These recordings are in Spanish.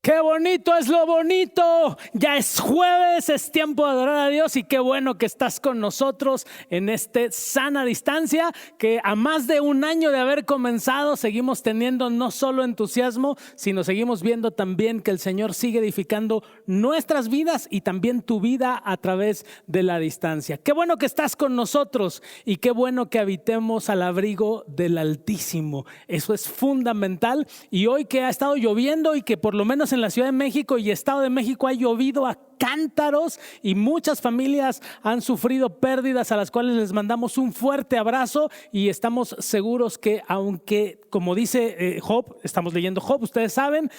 Qué bonito es lo bonito. Ya es jueves, es tiempo de adorar a Dios y qué bueno que estás con nosotros en este sana distancia que a más de un año de haber comenzado seguimos teniendo no solo entusiasmo, sino seguimos viendo también que el Señor sigue edificando nuestras vidas y también tu vida a través de la distancia. Qué bueno que estás con nosotros y qué bueno que habitemos al abrigo del Altísimo. Eso es fundamental y hoy que ha estado lloviendo y que por lo menos en la Ciudad de México y Estado de México ha llovido a cántaros y muchas familias han sufrido pérdidas a las cuales les mandamos un fuerte abrazo y estamos seguros que aunque, como dice Job, estamos leyendo Job, ustedes saben,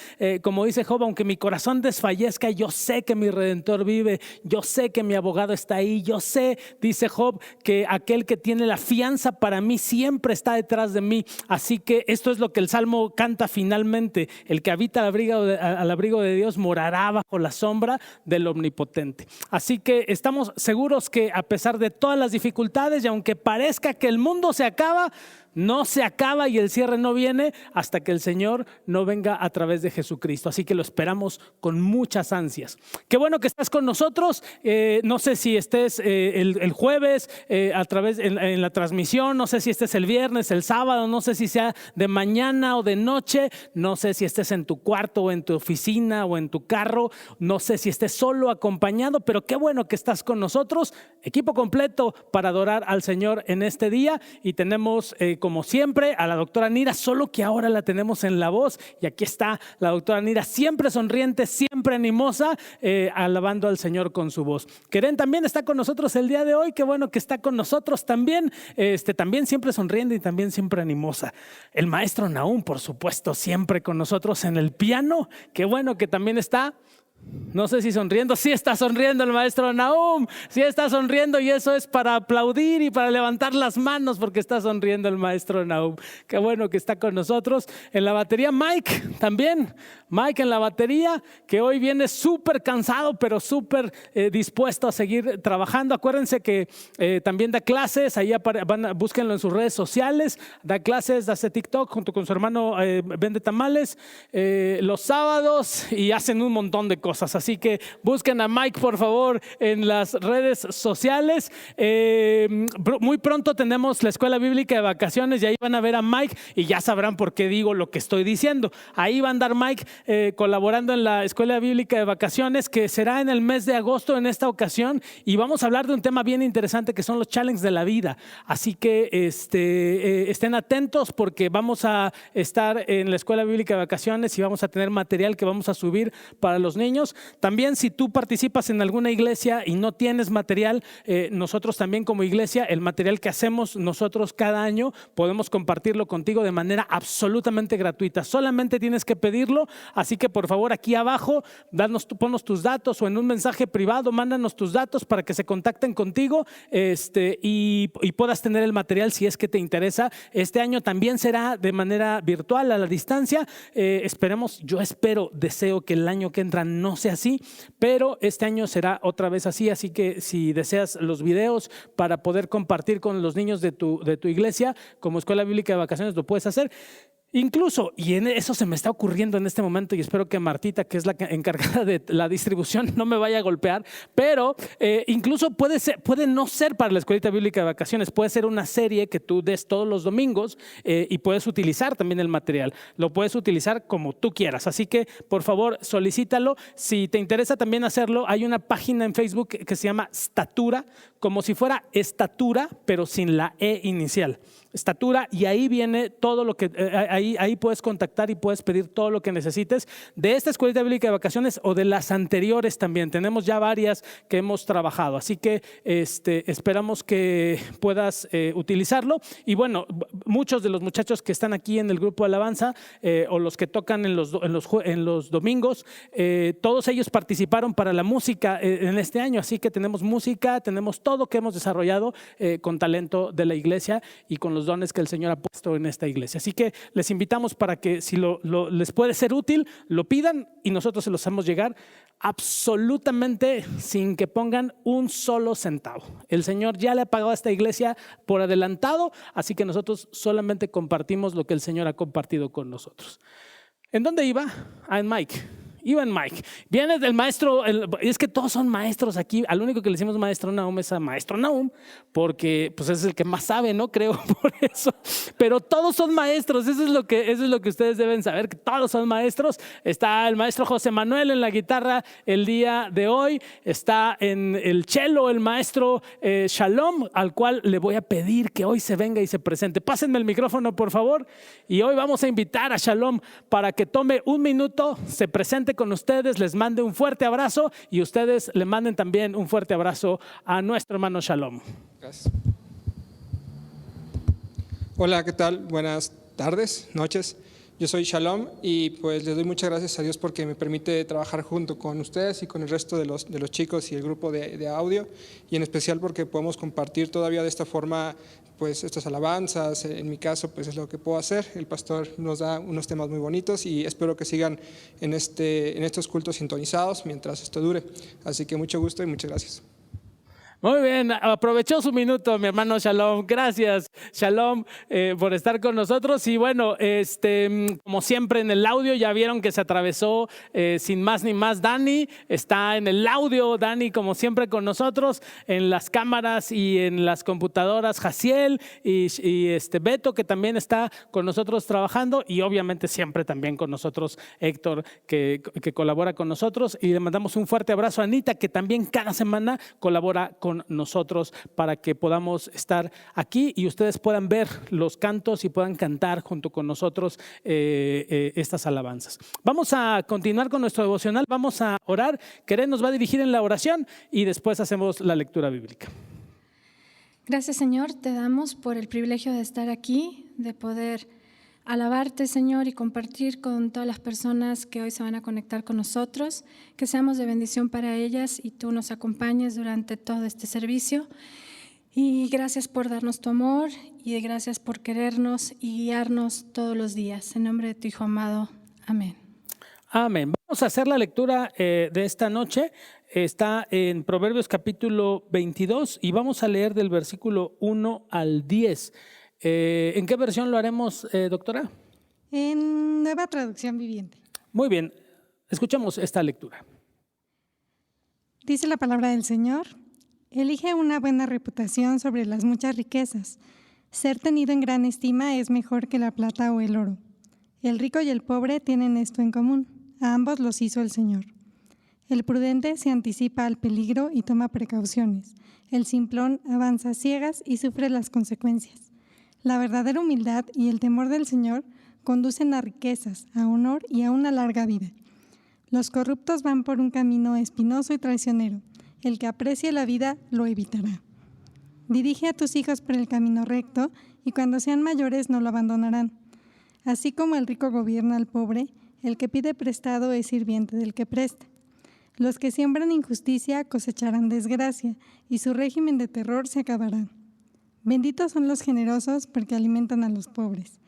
como dice Job, aunque mi corazón desfallezca, yo sé que mi Redentor vive, yo sé que mi abogado está ahí, yo sé, dice Job, que aquel que tiene la fianza para mí siempre está detrás de mí. Así que esto es lo que el Salmo canta finalmente: el que habita al abrigo de Dios morará bajo la sombra del Omnipotente. Así que estamos seguros que a pesar de todas las dificultades y aunque parezca que el mundo se acaba, no se acaba y el cierre no viene hasta que el Señor no venga a través de Jesucristo. Así que lo esperamos con muchas ansias. Qué bueno que estás con nosotros. No sé si estés el jueves a través en la transmisión, no sé si estés el viernes, el sábado, no sé si sea de mañana o de noche, no sé si estés en tu cuarto o en tu oficina o en tu carro, no sé si estés solo acompañado, pero qué bueno que estás con nosotros. Equipo completo para adorar al Señor en este día y tenemos como siempre a la doctora Nira, solo que ahora la tenemos en la voz y aquí está la doctora Nira, siempre sonriente, siempre animosa, alabando al Señor con su voz. Keren también está con nosotros el día de hoy, qué bueno que está con nosotros también, también siempre sonriente y también siempre animosa. El maestro Nahum, por supuesto, siempre con nosotros en el piano, qué bueno que también está. No sé si sonriendo, sí está sonriendo el maestro Nahum, sí está sonriendo y eso es para aplaudir y para levantar las manos porque está sonriendo el maestro Nahum. Qué bueno que está con nosotros. En la batería Mike también, Mike en la batería, que hoy viene súper cansado pero súper dispuesto a seguir trabajando. Acuérdense que también da clases, ahí búsquenlo en sus redes sociales, da clases, hace TikTok junto con su hermano, vende tamales los sábados y hacen un montón de cosas. Así que busquen a Mike por favor en las redes sociales. Muy pronto tenemos la escuela bíblica de vacaciones y ahí van a ver a Mike y ya sabrán por qué digo lo que estoy diciendo. Ahí va a andar Mike colaborando en la escuela bíblica de vacaciones, que será en el mes de agosto en esta ocasión, y vamos a hablar de un tema bien interesante que son los challenges de la vida. Así que estén atentos porque vamos a estar en la escuela bíblica de vacaciones y vamos a tener material que vamos a subir para los niños. También si tú participas en alguna iglesia y no tienes material, nosotros también como iglesia, el material que hacemos nosotros cada año podemos compartirlo contigo de manera absolutamente gratuita. Solamente tienes que pedirlo, así que por favor aquí abajo ponnos tus datos o en un mensaje privado mándanos tus datos para que se contacten contigo y puedas tener el material si es que te interesa. Este año también será de manera virtual, a la distancia. Esperemos, yo espero, deseo que el año que entra no sea así, pero este año será otra vez así. Así que si deseas los videos para poder compartir con los niños de tu iglesia como escuela bíblica de vacaciones, lo puedes hacer. Incluso, y eso se me está ocurriendo en este momento y espero que Martita, que es la encargada de la distribución, no me vaya a golpear, pero incluso puede no ser para la escuelita bíblica de vacaciones, puede ser una serie que tú des todos los domingos y puedes utilizar también el material, lo puedes utilizar como tú quieras, así que por favor solicítalo. Si te interesa también hacerlo, hay una página en Facebook que se llama Statura, como si fuera estatura pero sin la E inicial, Statura, y ahí viene todo lo que ahí puedes contactar y puedes pedir todo lo que necesites de esta escuelita bíblica de vacaciones o de las anteriores también. Tenemos ya varias que hemos trabajado, así que esperamos que puedas utilizarlo. Y bueno, muchos de los muchachos que están aquí en el grupo de alabanza o los que tocan en los domingos, todos ellos participaron para la música en este año, así que tenemos música, tenemos todo que hemos desarrollado con talento de la iglesia y con los dones que el Señor ha puesto en esta iglesia. Así que les invitamos para que si les puede ser útil, lo pidan y nosotros se los hacemos llegar absolutamente sin que pongan un solo centavo. El Señor ya le ha pagado a esta iglesia por adelantado, así que nosotros solamente compartimos lo que el Señor ha compartido con nosotros. ¿En dónde iba? En Mike. Even Mike. Viene del maestro, es que todos son maestros aquí. Al único que le decimos maestro Nahum es a maestro Nahum, porque pues es el que más sabe, ¿no? Creo por eso. Pero todos son maestros, eso es lo que ustedes deben saber, que todos son maestros. Está el maestro José Manuel en la guitarra el día de hoy. Está en el cello el maestro Shalom, al cual le voy a pedir que hoy se venga y se presente. Pásenme el micrófono, por favor. Y hoy vamos a invitar a Shalom para que tome un minuto, se presente con ustedes, les mande un fuerte abrazo y ustedes le manden también un fuerte abrazo a nuestro hermano Shalom. Gracias. Hola, ¿qué tal? Buenas tardes, noches. Yo soy Shalom y pues les doy muchas gracias a Dios porque me permite trabajar junto con ustedes y con el resto de los chicos y el grupo de audio, y en especial porque podemos compartir todavía de esta forma pues estas alabanzas. En mi caso pues es lo que puedo hacer. El pastor nos da unos temas muy bonitos y espero que sigan en estos cultos sintonizados mientras esto dure. Así que mucho gusto y muchas gracias. Muy bien, aprovechó su minuto mi hermano Shalom. Gracias Shalom por estar con nosotros. Y bueno, como siempre en el audio ya vieron que se atravesó sin más ni más Dani. Está en el audio Dani como siempre con nosotros, en las cámaras y en las computadoras Jaciel y Beto, que también está con nosotros trabajando, y obviamente siempre también con nosotros Héctor, que colabora con nosotros. Y le mandamos un fuerte abrazo a Anita, que también cada semana colabora con nosotros para que podamos estar aquí y ustedes puedan ver los cantos y puedan cantar junto con nosotros estas alabanzas. Vamos a continuar con nuestro devocional, vamos a orar. Keren nos va a dirigir en la oración y después hacemos la lectura bíblica. Gracias, Señor, te damos por el privilegio de estar aquí, de poder alabarte, Señor, y compartir con todas las personas que hoy se van a conectar con nosotros, que seamos de bendición para ellas y tú nos acompañes durante todo este servicio. Y gracias por darnos tu amor y gracias por querernos y guiarnos todos los días. En nombre de tu Hijo amado. Amén. Amén. Vamos a hacer la lectura de esta noche. Está en Proverbios capítulo 22 y vamos a leer del versículo 1 al 10. ¿En qué versión lo haremos, doctora? En Nueva Traducción Viviente. Muy bien, escuchamos esta lectura. Dice la palabra del Señor: elige una buena reputación sobre las muchas riquezas. Ser tenido en gran estima es mejor que la plata o el oro. El rico y el pobre tienen esto en común: a ambos los hizo el Señor. El prudente se anticipa al peligro y toma precauciones. El simplón avanza a ciegas y sufre las consecuencias. La verdadera humildad y el temor del Señor conducen a riquezas, a honor y a una larga vida. Los corruptos van por un camino espinoso y traicionero. El que aprecie la vida lo evitará. Dirige a tus hijos por el camino recto y cuando sean mayores no lo abandonarán. Así como el rico gobierna al pobre, el que pide prestado es sirviente del que presta. Los que siembran injusticia cosecharán desgracia y su régimen de terror se acabará. Benditos son los generosos porque alimentan a los pobres.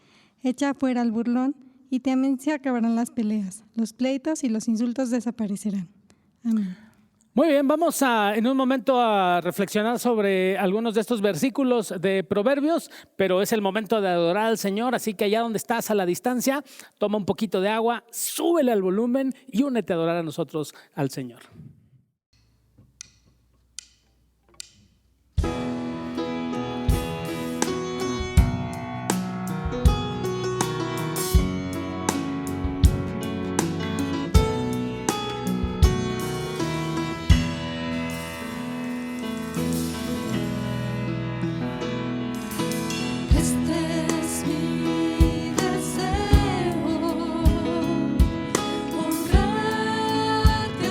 Echa fuera al burlón y también se acabarán las peleas. Los pleitos y los insultos desaparecerán. Amén. Muy bien, vamos en un momento a reflexionar sobre algunos de estos versículos de Proverbios, pero es el momento de adorar al Señor, así que allá donde estás a la distancia, toma un poquito de agua, súbele al volumen y únete a adorar a nosotros al Señor. Honrarte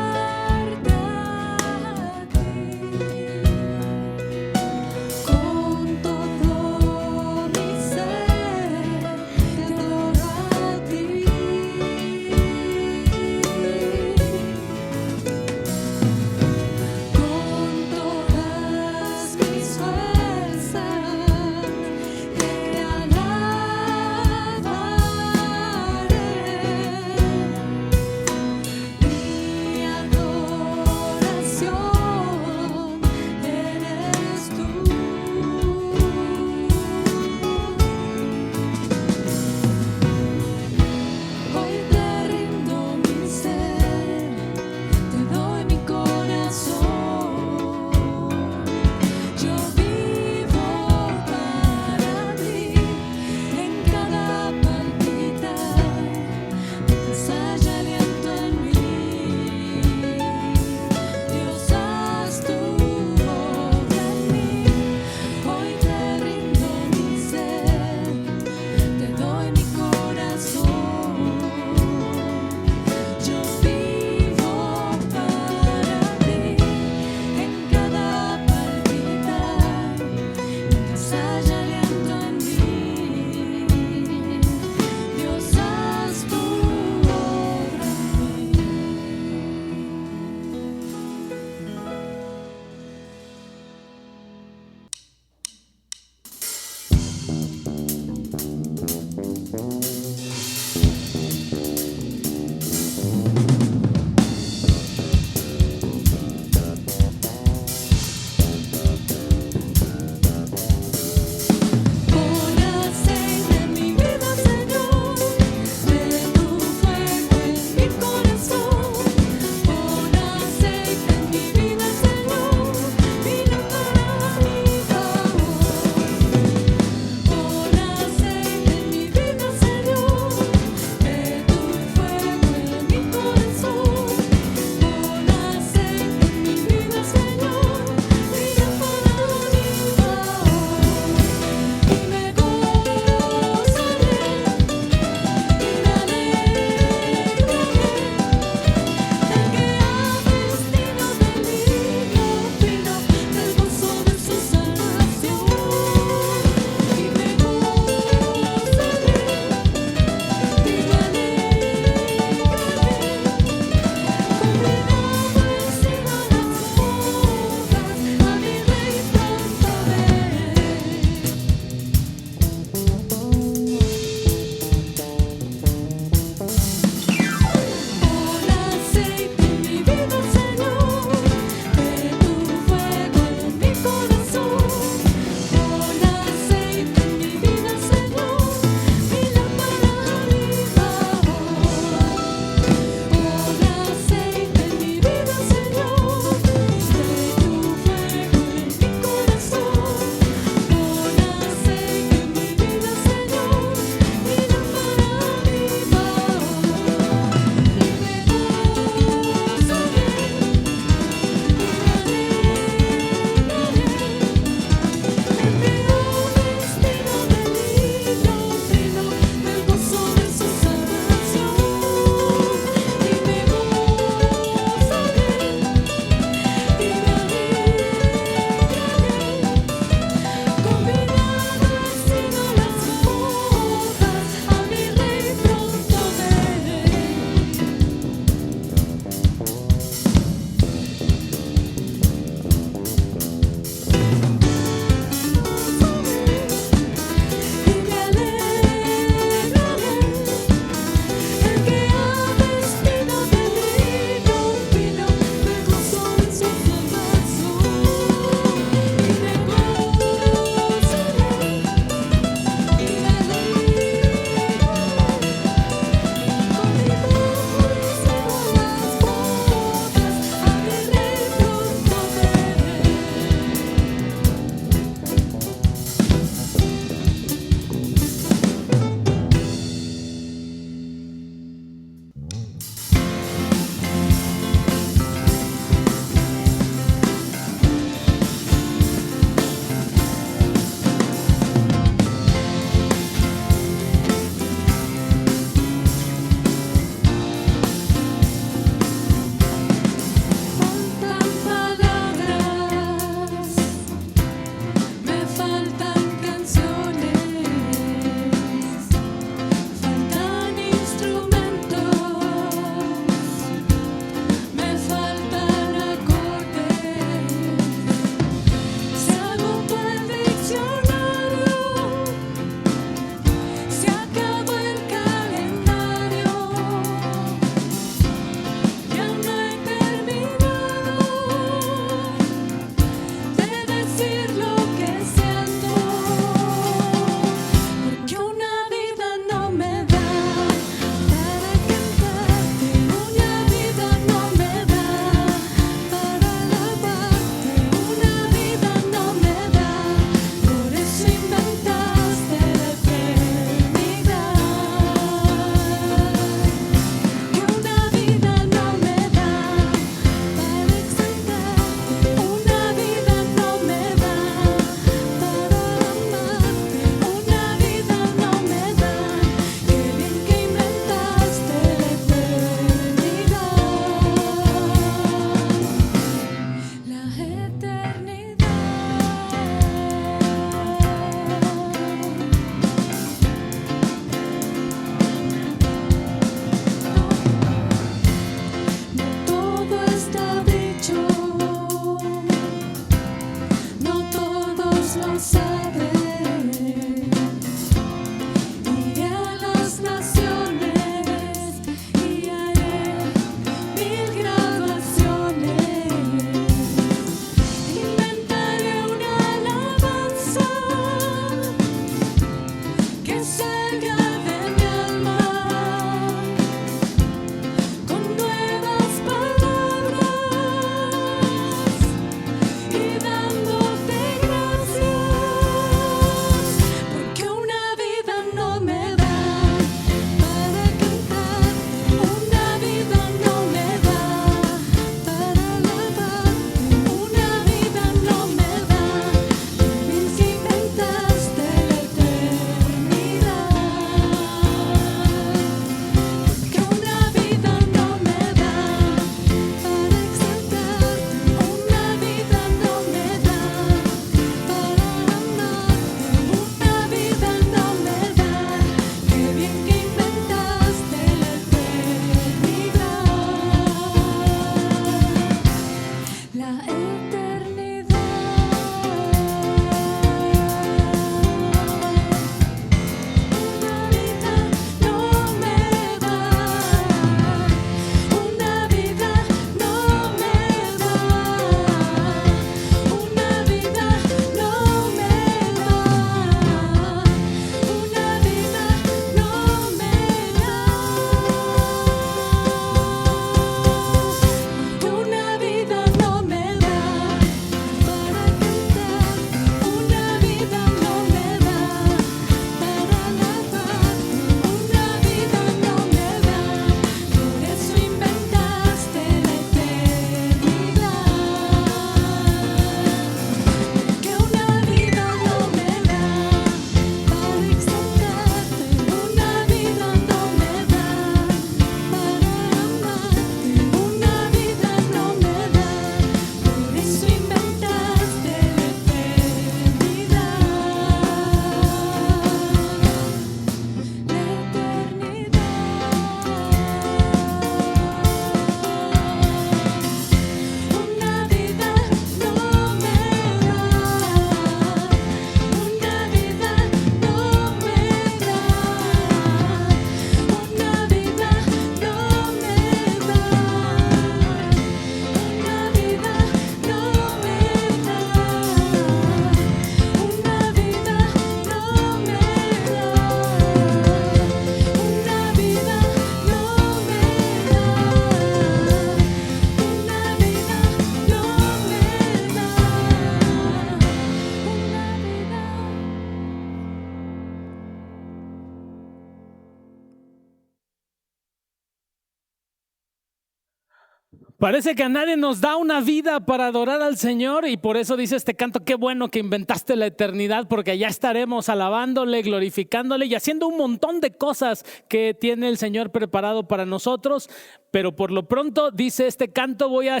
Parece que a nadie nos da una vida para adorar al Señor y por eso dice este canto, qué bueno que inventaste la eternidad, porque allá estaremos alabándole, glorificándole y haciendo un montón de cosas que tiene el Señor preparado para nosotros. Pero por lo pronto dice este canto, voy a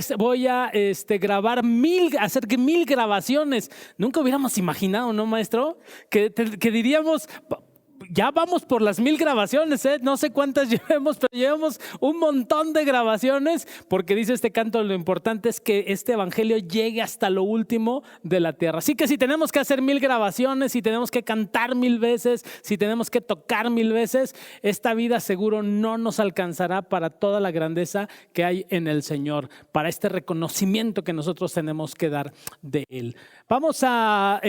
grabar hacer 1000 grabaciones. Nunca hubiéramos imaginado, ¿no, maestro? Que diríamos... Ya vamos por las 1000 grabaciones, ¿eh? No sé cuántas llevemos, pero llevamos un montón de grabaciones, porque dice este canto, lo importante es que este evangelio llegue hasta lo último de la tierra. Así que si tenemos que hacer 1000 grabaciones, si tenemos que cantar 1000 veces, si tenemos que tocar 1000 veces, esta vida seguro no nos alcanzará para toda la grandeza que hay en el Señor, para este reconocimiento que nosotros tenemos que dar de Él. Vamos a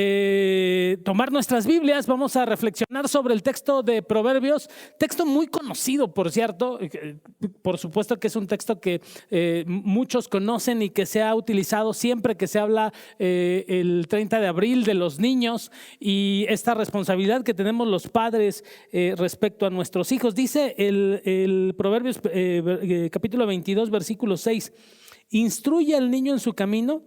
tomar nuestras Biblias, vamos a reflexionar sobre el texto de Proverbios, texto muy conocido, por cierto. Por supuesto que es un texto que muchos conocen y que se ha utilizado siempre que se habla el 30 de abril de los niños y esta responsabilidad que tenemos los padres respecto a nuestros hijos. Dice el Proverbios capítulo 22, versículo 6, instruye al niño en su camino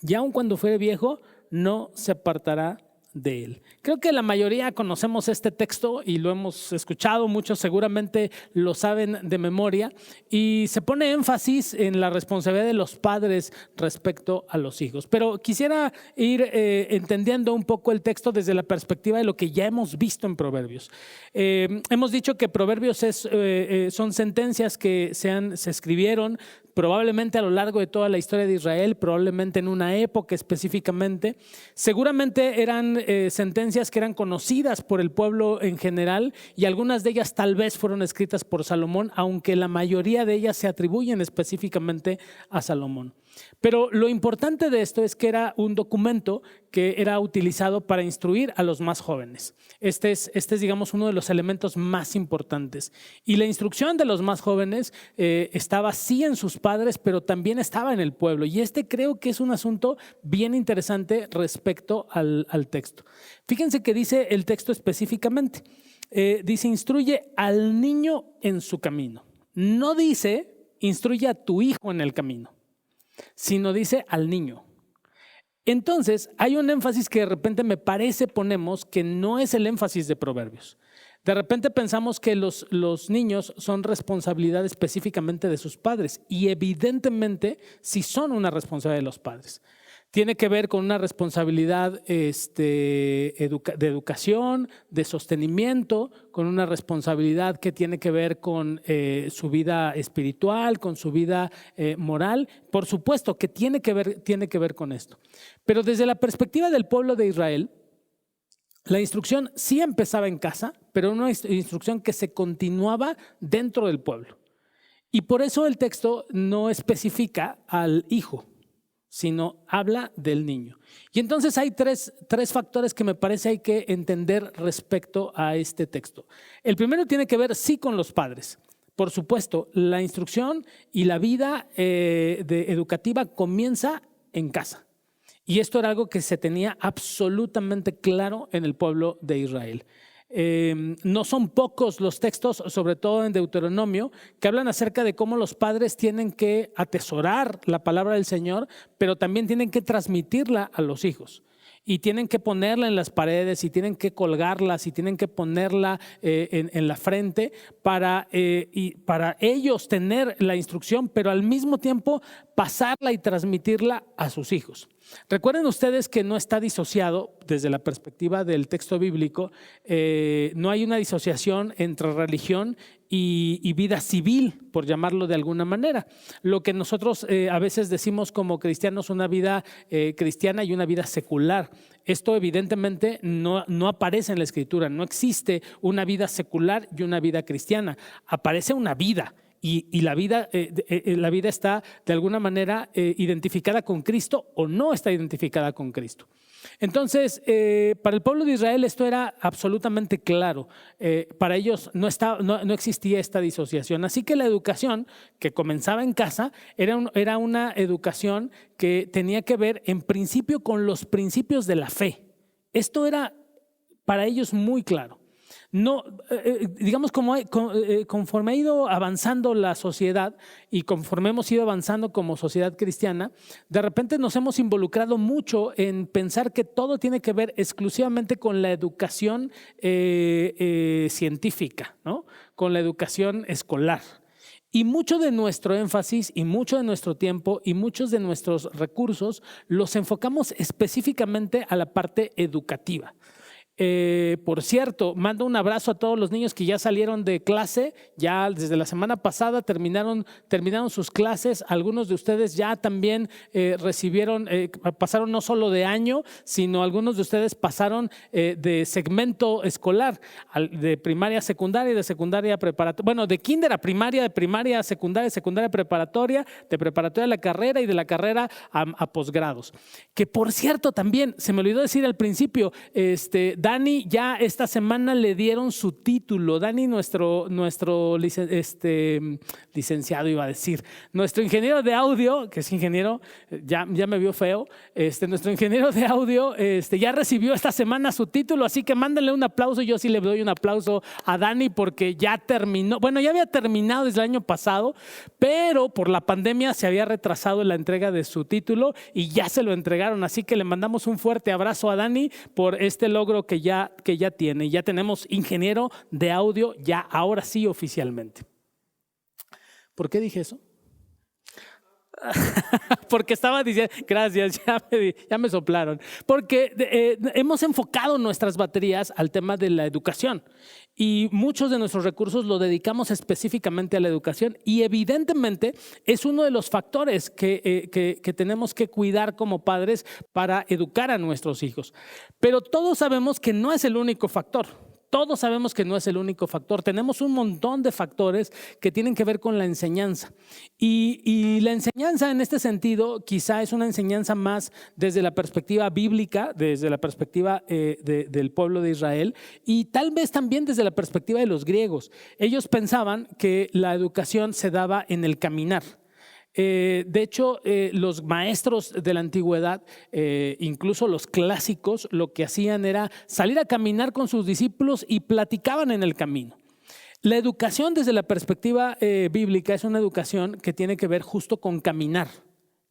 y aun cuando fuere viejo no se apartará de él. Creo que la mayoría conocemos este texto y lo hemos escuchado, muchos seguramente lo saben de memoria, y se pone énfasis en la responsabilidad de los padres respecto a los hijos. Pero quisiera ir entendiendo un poco el texto desde la perspectiva de lo que ya hemos visto en Proverbios. Hemos dicho que Proverbios son sentencias que se escribieron probablemente a lo largo de toda la historia de Israel, probablemente en una época específicamente. Seguramente eran sentencias que eran conocidas por el pueblo en general y algunas de ellas tal vez fueron escritas por Salomón, aunque la mayoría de ellas se atribuyen específicamente a Salomón. Pero lo importante de esto es que era un documento que era utilizado para instruir a los más jóvenes. Este es, digamos, uno de los elementos más importantes. Y la instrucción de los más jóvenes estaba sí en sus padres, pero también estaba en el pueblo. Y creo que es un asunto bien interesante respecto al texto. Fíjense que dice el texto específicamente. Dice, instruye al niño en su camino. No dice, instruye a tu hijo en el camino, sino dice al niño. Entonces hay un énfasis que de repente me parece ponemos que no es el énfasis de Proverbios. De repente pensamos que los niños son responsabilidad específicamente de sus padres y evidentemente sí son una responsabilidad de los padres. Tiene que ver con una responsabilidad de educación, de sostenimiento, con una responsabilidad que tiene que ver con su vida espiritual, con su vida moral. Por supuesto que tiene que ver con esto. Pero desde la perspectiva del pueblo de Israel, la instrucción sí empezaba en casa, pero una instrucción que se continuaba dentro del pueblo. Y por eso el texto no especifica al hijo, sino habla del niño. Y entonces hay tres factores que me parece hay que entender respecto a este texto. El primero tiene que ver sí con los padres. Por supuesto, la instrucción y la vida educativa comienza en casa. Y esto era algo que se tenía absolutamente claro en el pueblo de Israel. No son pocos los textos, sobre todo en Deuteronomio, que hablan acerca de cómo los padres tienen que atesorar la palabra del Señor, pero también tienen que transmitirla a los hijos. Y tienen que ponerla en las paredes y tienen que colgarlas y tienen que ponerla en la frente para ellos tener la instrucción, pero al mismo tiempo pasarla y transmitirla a sus hijos. Recuerden ustedes que no está disociado desde la perspectiva del texto bíblico, no hay una disociación entre religión y vida civil, por llamarlo de alguna manera. Lo que nosotros a veces decimos como cristianos, una vida cristiana y una vida secular. Esto evidentemente no aparece en la Escritura, no existe una vida secular y una vida cristiana, aparece una vida. Y la vida está de alguna manera identificada con Cristo o no está identificada con Cristo. Entonces, para el pueblo de Israel esto era absolutamente claro. Para ellos no existía esta disociación. Así que la educación que comenzaba en casa era una educación que tenía que ver en principio con los principios de la fe. Esto era para ellos muy claro. no, digamos, conforme ha ido avanzando la sociedad y conforme hemos ido avanzando como sociedad cristiana, de repente nos hemos involucrado mucho en pensar que todo tiene que ver exclusivamente con la educación científica, ¿no? Con la educación escolar. Y mucho de nuestro énfasis y mucho de nuestro tiempo y muchos de nuestros recursos los enfocamos específicamente a la parte educativa. Por cierto, mando un abrazo a todos los niños que ya salieron de clase, ya desde la semana pasada terminaron sus clases. Algunos de ustedes ya también pasaron no solo de año, sino algunos de ustedes pasaron de segmento escolar, de primaria a secundaria y de secundaria a preparatoria. Bueno, de kinder a primaria, de primaria a secundaria, secundaria a preparatoria, de preparatoria a la carrera y de la carrera a posgrados. Que por cierto también, se me olvidó decir al principio, Dani ya esta semana le dieron su título. Dani, nuestro licenciado iba a decir, nuestro ingeniero de audio, que es ingeniero, ya me vio feo, nuestro ingeniero de audio ya recibió esta semana su título, así que mándenle un aplauso. Yo sí le doy un aplauso a Dani porque ya terminó, bueno, ya había terminado desde el año pasado, pero por la pandemia se había retrasado la entrega de su título y ya se lo entregaron, así que le mandamos un fuerte abrazo a Dani por este logro que ya tiene. Ya tenemos ingeniero de audio, ya ahora sí oficialmente. ¿Por qué dije eso? Porque estaba diciendo, gracias, ya me soplaron. Porque hemos enfocado nuestras baterías al tema de la educación y muchos de nuestros recursos lo dedicamos específicamente a la educación y evidentemente es uno de los factores que tenemos que cuidar como padres para educar a nuestros hijos. Pero todos sabemos que no es el único factor. Todos sabemos que no es el único factor. Tenemos un montón de factores que tienen que ver con la enseñanza. Y la enseñanza en este sentido quizá es una enseñanza más desde la perspectiva bíblica, desde la perspectiva del pueblo de Israel y tal vez también desde la perspectiva de los griegos. Ellos pensaban que la educación se daba en el caminar. De hecho, los maestros de la antigüedad, incluso los clásicos, lo que hacían era salir a caminar con sus discípulos y platicaban en el camino. La educación desde la perspectiva bíblica es una educación que tiene que ver justo con caminar.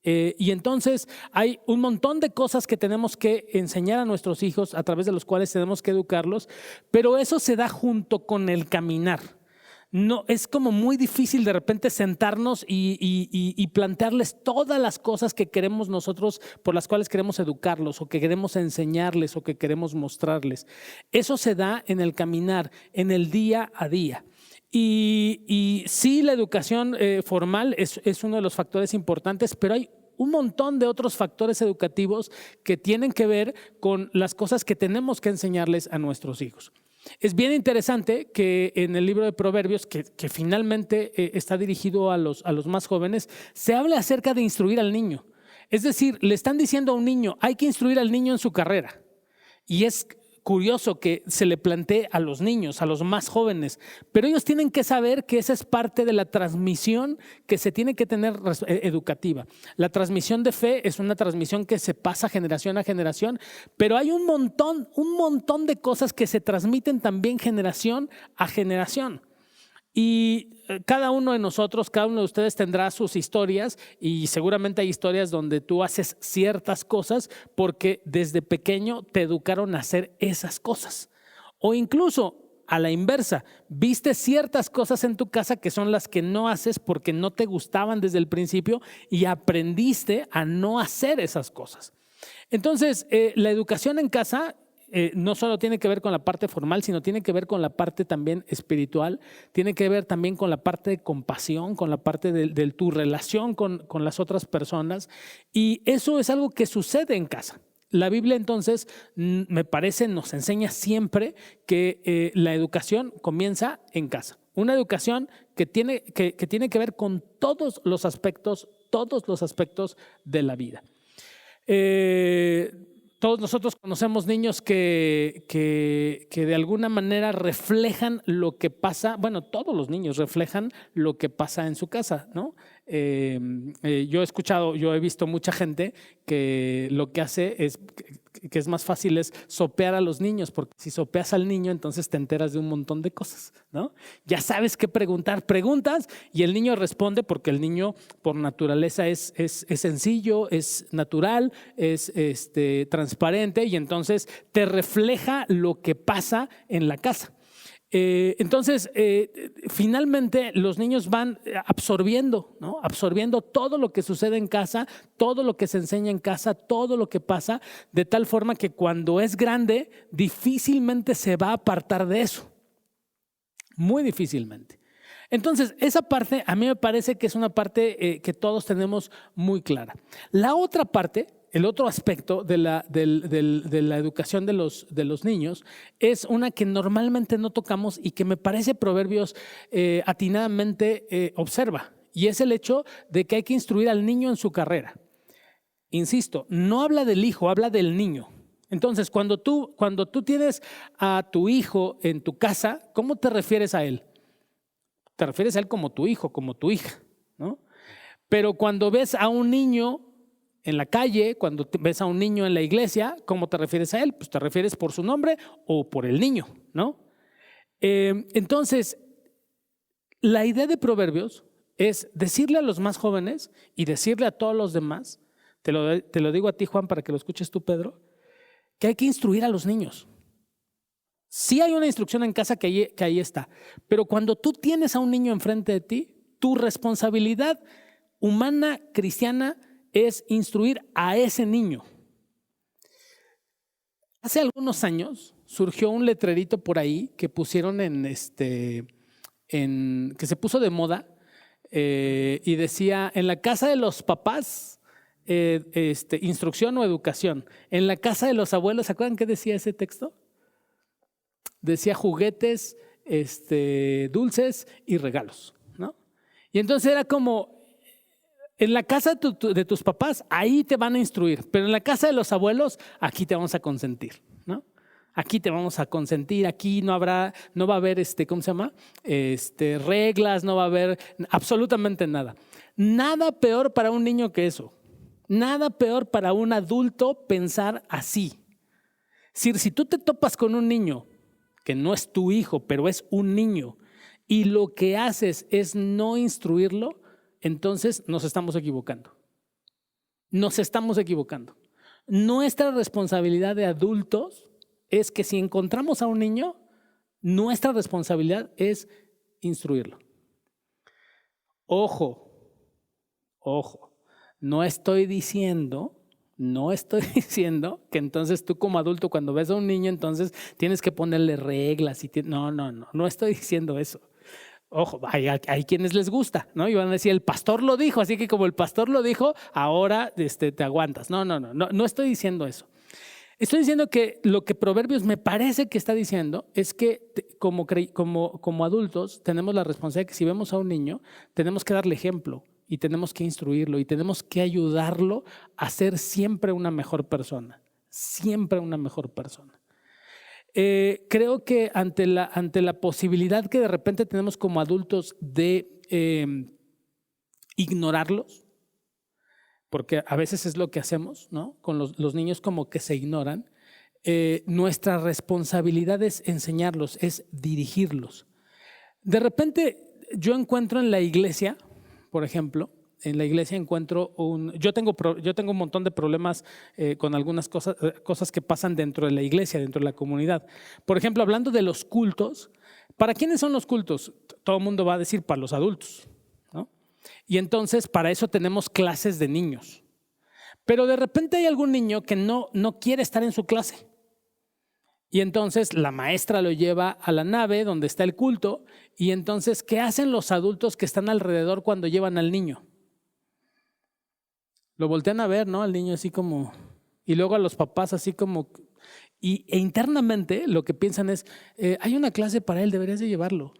Y entonces hay un montón de cosas que tenemos que enseñar a nuestros hijos, a través de los cuales tenemos que educarlos, pero eso se da junto con el caminar. No, es como muy difícil de repente sentarnos y plantearles todas las cosas que queremos nosotros, por las cuales queremos educarlos o que queremos enseñarles o que queremos mostrarles. Eso se da en el caminar, en el día a día. Y sí, la educación formal es uno de los factores importantes, pero hay un montón de otros factores educativos que tienen que ver con las cosas que tenemos que enseñarles a nuestros hijos. Es bien interesante que en el libro de Proverbios, que finalmente está dirigido a los más jóvenes, se habla acerca de instruir al niño. Es decir, le están diciendo a un niño, hay que instruir al niño en su carrera. Y es curioso que se le plantee a los niños, a los más jóvenes, pero ellos tienen que saber que esa es parte de la transmisión que se tiene que tener educativa. La transmisión de fe es una transmisión que se pasa generación a generación, pero hay un montón de cosas que se transmiten también generación a generación. Y cada uno de nosotros, cada uno de ustedes tendrá sus historias y seguramente hay historias donde tú haces ciertas cosas porque desde pequeño te educaron a hacer esas cosas. O incluso a la inversa, viste ciertas cosas en tu casa que son las que no haces porque no te gustaban desde el principio y aprendiste a no hacer esas cosas. Entonces, la educación en casa no solo tiene que ver con la parte formal, sino tiene que ver con la parte también espiritual, tiene que ver también con la parte de compasión, con la parte de tu relación con las otras personas, y eso es algo que sucede en casa. La Biblia entonces, me parece, nos enseña siempre que la educación comienza en casa. Una educación que tiene que ver con todos los aspectos de la vida. Todos nosotros conocemos niños que de alguna manera reflejan lo que pasa, bueno, todos los niños reflejan lo que pasa en su casa, ¿no? Yo he visto mucha gente que lo que hace es que es más fácil es sopear a los niños, porque si sopeas al niño, entonces te enteras de un montón de cosas, ¿no? Ya sabes qué preguntar, preguntas y el niño responde, porque el niño por naturaleza es sencillo, es natural, es transparente, y entonces te refleja lo que pasa en la casa. Entonces, finalmente los niños van absorbiendo, ¿no? Absorbiendo todo lo que sucede en casa, todo lo que se enseña en casa, todo lo que pasa, de tal forma que cuando es grande difícilmente se va a apartar de eso. Muy difícilmente. Entonces, esa parte a mí me parece que es una parte que todos tenemos muy clara. La otra parte, el otro aspecto de la educación de los niños es una que normalmente no tocamos y que me parece Proverbios atinadamente observa, y es el hecho de que hay que instruir al niño en su carrera. Insisto, no habla del hijo, habla del niño. Entonces, cuando tú tienes a tu hijo en tu casa, ¿cómo te refieres a él? Te refieres a él como tu hijo, como tu hija, ¿no? Pero cuando ves a un niño en la calle, cuando ves a un niño en la iglesia, ¿cómo te refieres a él? Pues te refieres por su nombre o por el niño, ¿no? Entonces, la idea de Proverbios es decirle a los más jóvenes y decirle a todos los demás, te lo digo a ti, Juan, para que lo escuches tú, Pedro, que hay que instruir a los niños. Sí hay una instrucción en casa que ahí está, pero cuando tú tienes a un niño enfrente de ti, tu responsabilidad humana, cristiana, es instruir a ese niño. Hace algunos años surgió un letrerito por ahí que pusieron que se puso de moda y decía: en la casa de los papás, instrucción o educación. En la casa de los abuelos, ¿se acuerdan qué decía ese texto? Decía juguetes, dulces y regalos, ¿no? Y entonces era como, en la casa de tus papás, ahí te van a instruir, pero en la casa de los abuelos, aquí te vamos a consentir, ¿no? Aquí te vamos a consentir, aquí no va a haber, ¿cómo se llama? Reglas, no va a haber absolutamente nada. Nada peor para un niño que eso. Nada peor para un adulto pensar así. Si tú te topas con un niño que no es tu hijo, pero es un niño, y lo que haces es no instruirlo, entonces nos estamos equivocando. Nos estamos equivocando. Nuestra responsabilidad de adultos es que si encontramos a un niño, nuestra responsabilidad es instruirlo. Ojo, no estoy diciendo que entonces tú como adulto cuando ves a un niño entonces tienes que ponerle reglas. No estoy diciendo eso. Ojo, hay quienes les gusta, ¿no? Y van a decir, el pastor lo dijo, así que como el pastor lo dijo, ahora te aguantas. No estoy diciendo eso. Estoy diciendo que lo que Proverbios me parece que está diciendo es que como adultos tenemos la responsabilidad de que si vemos a un niño, tenemos que darle ejemplo y tenemos que instruirlo y tenemos que ayudarlo a ser siempre una mejor persona, siempre una mejor persona. Creo que ante la posibilidad que de repente tenemos como adultos de ignorarlos, porque a veces es lo que hacemos, ¿no? Con los niños como que se ignoran, nuestra responsabilidad es enseñarlos, es dirigirlos. De repente yo encuentro en la iglesia, por ejemplo, en la iglesia encuentro yo tengo un montón de problemas con algunas cosas que pasan dentro de la iglesia, dentro de la comunidad. Por ejemplo, hablando de los cultos, ¿para quiénes son los cultos? Todo el mundo va a decir para los adultos, ¿no? Y entonces para eso tenemos clases de niños. Pero de repente hay algún niño que no quiere estar en su clase. Y entonces la maestra lo lleva a la nave donde está el culto. Y entonces, ¿qué hacen los adultos que están alrededor cuando llevan al niño? Lo voltean a ver, ¿no? Al niño así como, y luego a los papás así como, e internamente lo que piensan es, hay una clase para él, deberías de llevarlo.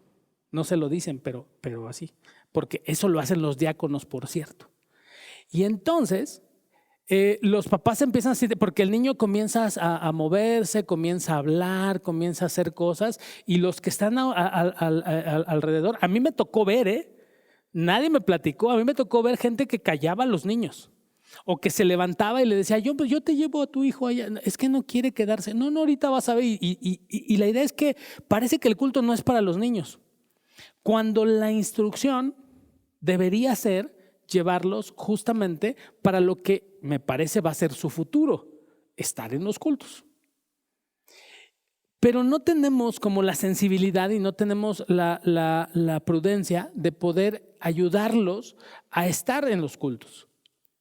No se lo dicen, pero así, porque eso lo hacen los diáconos, por cierto. Y entonces los papás empiezan así, porque el niño comienza a moverse, comienza a hablar, comienza a hacer cosas, y los que están alrededor, a mí me tocó ver, nadie me platicó, a mí me tocó ver gente que callaba a los niños. O que se levantaba y le decía, yo te llevo a tu hijo allá. Es que no quiere quedarse. No, ahorita vas a ver. Y la idea es que parece que el culto no es para los niños. Cuando la instrucción debería ser llevarlos justamente para lo que me parece va a ser su futuro, estar en los cultos. Pero no tenemos como la sensibilidad y no tenemos la prudencia de poder ayudarlos a estar en los cultos.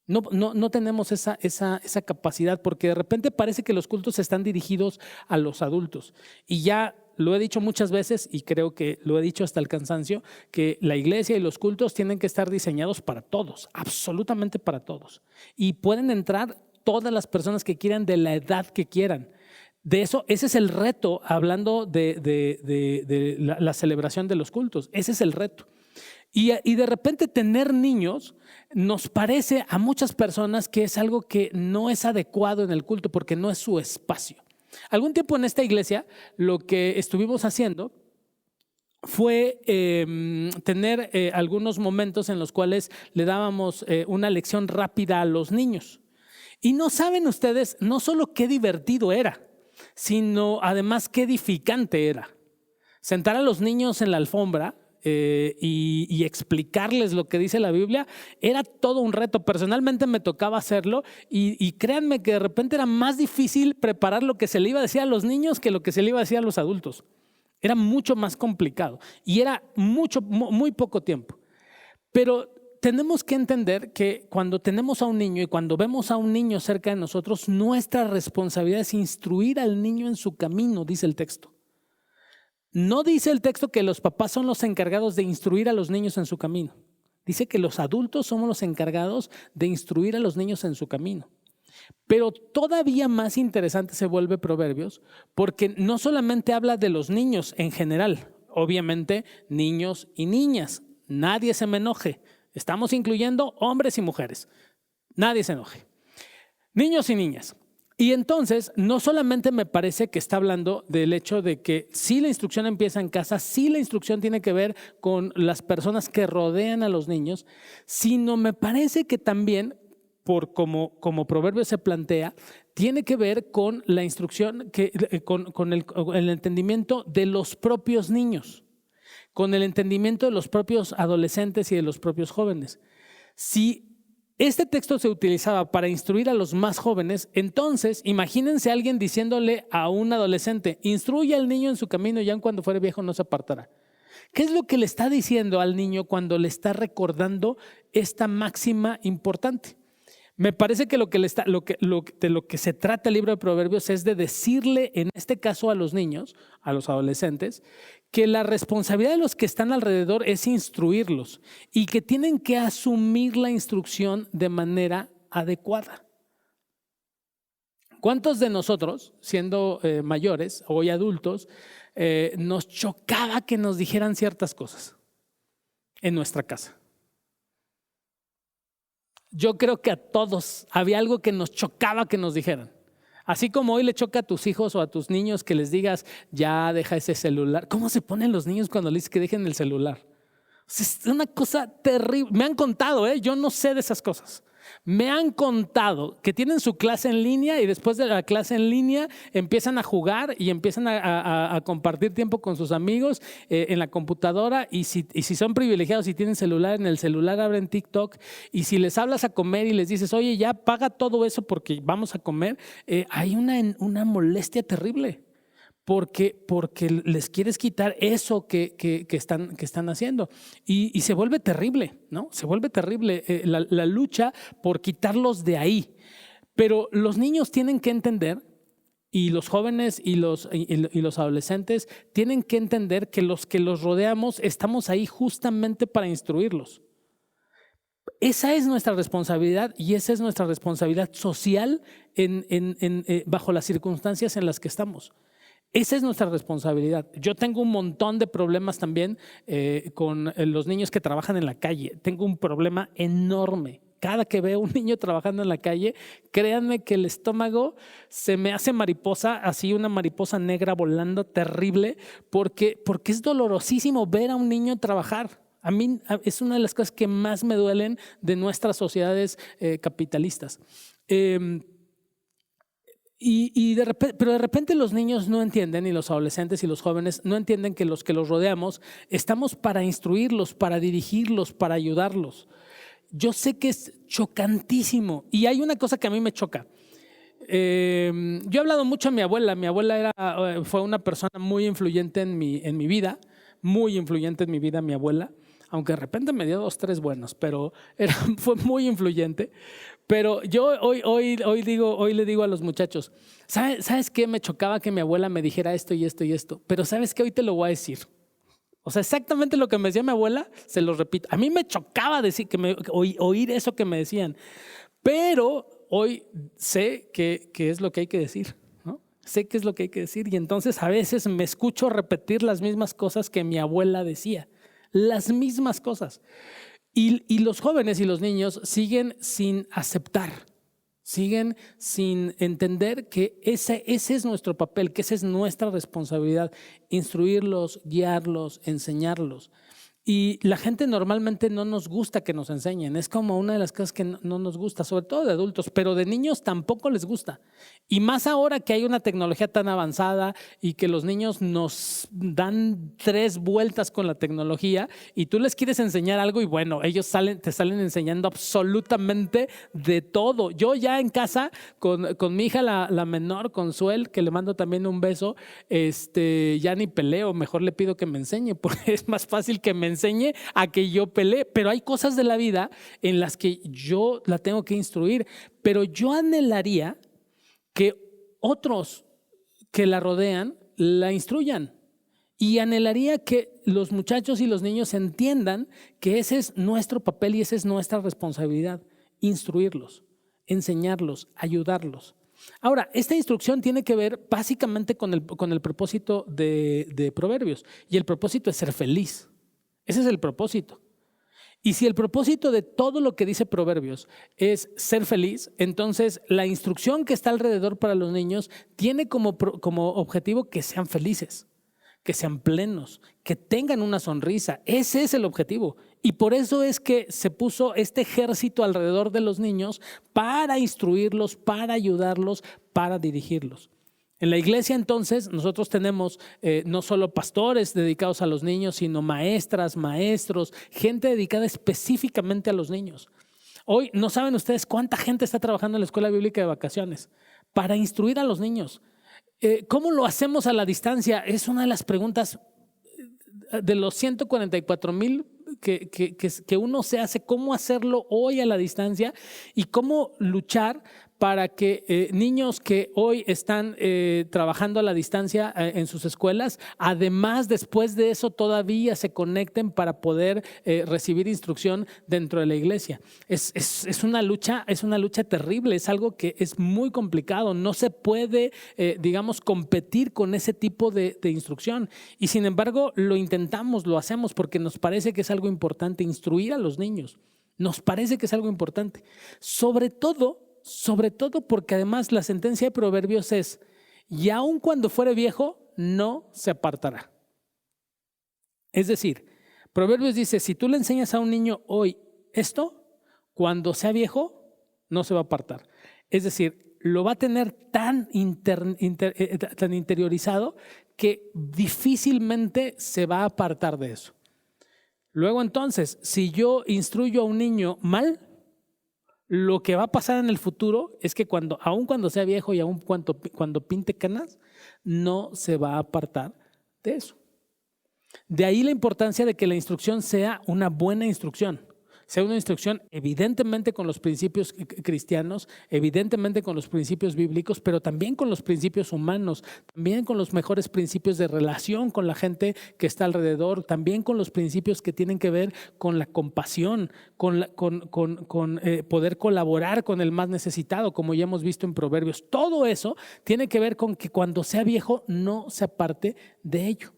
No tenemos esa capacidad, porque de repente parece que los cultos están dirigidos a los adultos. Y ya lo he dicho muchas veces y creo que lo he dicho hasta el cansancio, que la iglesia y los cultos tienen que estar diseñados para todos, absolutamente para todos. Y pueden entrar todas las personas que quieran, de la edad que quieran. De eso, ese es el reto, hablando de la celebración de los cultos. Ese es el reto. Y de repente tener niños nos parece a muchas personas que es algo que no es adecuado en el culto porque no es su espacio. Algún tiempo en esta iglesia lo que estuvimos haciendo fue tener algunos momentos en los cuales le dábamos una lección rápida a los niños. Y no saben ustedes, no solo qué divertido era, sino además qué edificante era. Sentar a los niños en la alfombra y explicarles lo que dice la Biblia era todo un reto. Personalmente me tocaba hacerlo y créanme que de repente era más difícil preparar lo que se le iba a decir a los niños que lo que se le iba a decir a los adultos. Era mucho más complicado y era muy poco tiempo. Pero tenemos que entender que cuando tenemos a un niño y cuando vemos a un niño cerca de nosotros, nuestra responsabilidad es instruir al niño en su camino, dice el texto. No dice el texto que los papás son los encargados de instruir a los niños en su camino. Dice que los adultos somos los encargados de instruir a los niños en su camino. Pero todavía más interesante se vuelve Proverbios porque no solamente habla de los niños en general, obviamente niños y niñas. Nadie se me enoje. Estamos incluyendo hombres y mujeres. Nadie se enoje. Niños y niñas. Y entonces, no solamente me parece que está hablando del hecho de que sí la instrucción empieza en casa, sí la instrucción tiene que ver con las personas que rodean a los niños, sino me parece que también, como Proverbio se plantea, tiene que ver con la instrucción, con el entendimiento de los propios niños, con el entendimiento de los propios adolescentes y de los propios jóvenes. Si este texto se utilizaba para instruir a los más jóvenes, entonces imagínense a alguien diciéndole a un adolescente, instruye al niño en su camino y aun cuando fuere viejo no se apartará. ¿Qué es lo que le está diciendo al niño cuando le está recordando esta máxima importante? Me parece que de lo que se trata el libro de Proverbios es de decirle, en este caso a los niños, a los adolescentes, que la responsabilidad de los que están alrededor es instruirlos y que tienen que asumir la instrucción de manera adecuada. ¿Cuántos de nosotros, siendo mayores, hoy adultos, nos chocaba que nos dijeran ciertas cosas en nuestra casa? Yo creo que a todos había algo que nos chocaba que nos dijeran. Así como hoy le choca a tus hijos o a tus niños que les digas, ya deja ese celular. ¿Cómo se ponen los niños cuando les dices que dejen el celular? Es una cosa terrible. Me han contado, yo no sé de esas cosas. Me han contado que tienen su clase en línea y después de la clase en línea empiezan a jugar y empiezan a compartir tiempo con sus amigos en la computadora y si son privilegiados y tienen celular, en el celular abren TikTok y si les hablas a comer y les dices, oye, ya paga todo eso porque vamos a comer, hay una molestia terrible. Porque les quieres quitar eso que están haciendo. Y se vuelve terrible, ¿no? Se vuelve terrible la lucha por quitarlos de ahí. Pero los niños tienen que entender, y los jóvenes y los adolescentes tienen que entender que los rodeamos estamos ahí justamente para instruirlos. Esa es nuestra responsabilidad y esa es nuestra responsabilidad social bajo las circunstancias en las que estamos. Esa es nuestra responsabilidad. Yo tengo un montón de problemas también con los niños que trabajan en la calle. Tengo un problema enorme. Cada que veo un niño trabajando en la calle, créanme que el estómago se me hace mariposa, así una mariposa negra volando terrible, porque es dolorosísimo ver a un niño trabajar. A mí es una de las cosas que más me duelen de nuestras sociedades capitalistas. Pero de repente los niños no entienden, y los adolescentes y los jóvenes no entienden que los rodeamos estamos para instruirlos, para dirigirlos, para ayudarlos. Yo sé que es chocantísimo y hay una cosa que a mí me choca. Yo he hablado mucho a mi abuela. Mi abuela fue una persona muy influyente en mi vida, muy influyente en mi vida, mi abuela. Aunque de repente me dio 2, 3 buenos, pero fue muy influyente. Pero yo hoy le digo a los muchachos, ¿sabes qué? Me chocaba que mi abuela me dijera esto y esto y esto, pero ¿sabes qué? Hoy te lo voy a decir. O sea, exactamente lo que me decía mi abuela, se lo repito. A mí me chocaba decir oír eso que me decían, pero hoy sé qué es lo que hay que decir, ¿no? Sé qué es lo que hay que decir y entonces a veces me escucho repetir las mismas cosas que mi abuela decía. Las mismas cosas. Y los jóvenes y los niños siguen sin aceptar, siguen sin entender que ese es nuestro papel, que esa es nuestra responsabilidad, instruirlos, guiarlos, enseñarlos. Y la gente normalmente no nos gusta que nos enseñen, es como una de las cosas que no nos gusta, sobre todo de adultos, pero de niños tampoco les gusta. Y más ahora que hay una tecnología tan avanzada y que los niños nos dan 3 vueltas con la tecnología y tú les quieres enseñar algo y bueno, ellos te salen enseñando absolutamente de todo. Yo ya en casa con mi hija la menor, con Suel, que le mando también un beso, ya ni peleo, mejor le pido que me enseñe porque es más fácil que me enseñe a que yo pelee, pero hay cosas de la vida en las que yo la tengo que instruir, pero yo anhelaría que otros que la rodean la instruyan y anhelaría que los muchachos y los niños entiendan que ese es nuestro papel y esa es nuestra responsabilidad, instruirlos, enseñarlos, ayudarlos. Ahora, esta instrucción tiene que ver básicamente con el propósito de Proverbios y el propósito es ser feliz. Ese es el propósito. Y si el propósito de todo lo que dice Proverbios es ser feliz, entonces la instrucción que está alrededor para los niños tiene como objetivo que sean felices, que sean plenos, que tengan una sonrisa. Ese es el objetivo. Y por eso es que se puso este ejército alrededor de los niños para instruirlos, para ayudarlos, para dirigirlos. En la iglesia entonces nosotros tenemos no solo pastores dedicados a los niños, sino maestras, maestros, gente dedicada específicamente a los niños. Hoy no saben ustedes cuánta gente está trabajando en la escuela bíblica de vacaciones para instruir a los niños. ¿Cómo lo hacemos a la distancia? Es una de las preguntas de los 144,000 que uno se hace, cómo hacerlo hoy a la distancia y cómo luchar para que niños que hoy están trabajando a la distancia en sus escuelas, además después de eso todavía se conecten para poder recibir instrucción dentro de la iglesia. Es una lucha terrible, es algo que es muy complicado, no se puede, competir con ese tipo de instrucción y sin embargo lo intentamos, lo hacemos porque nos parece que es algo importante instruir a los niños, nos parece que es algo importante, sobre todo porque además la sentencia de Proverbios es, y aun cuando fuere viejo, no se apartará. Es decir, Proverbios dice, si tú le enseñas a un niño hoy esto, cuando sea viejo, no se va a apartar. Es decir, lo va a tener tan interiorizado que difícilmente se va a apartar de eso. Luego entonces, si yo instruyo a un niño mal, lo que va a pasar en el futuro es que aun cuando sea viejo y aun cuando pinte canas, no se va a apartar de eso. De ahí la importancia de que la instrucción sea una buena instrucción. Sea una instrucción evidentemente con los principios cristianos, evidentemente con los principios bíblicos, pero también con los principios humanos, también con los mejores principios de relación con la gente que está alrededor, también con los principios que tienen que ver con la compasión, con poder colaborar con el más necesitado, como ya hemos visto en Proverbios. Todo eso tiene que ver con que cuando sea viejo no se aparte de ello.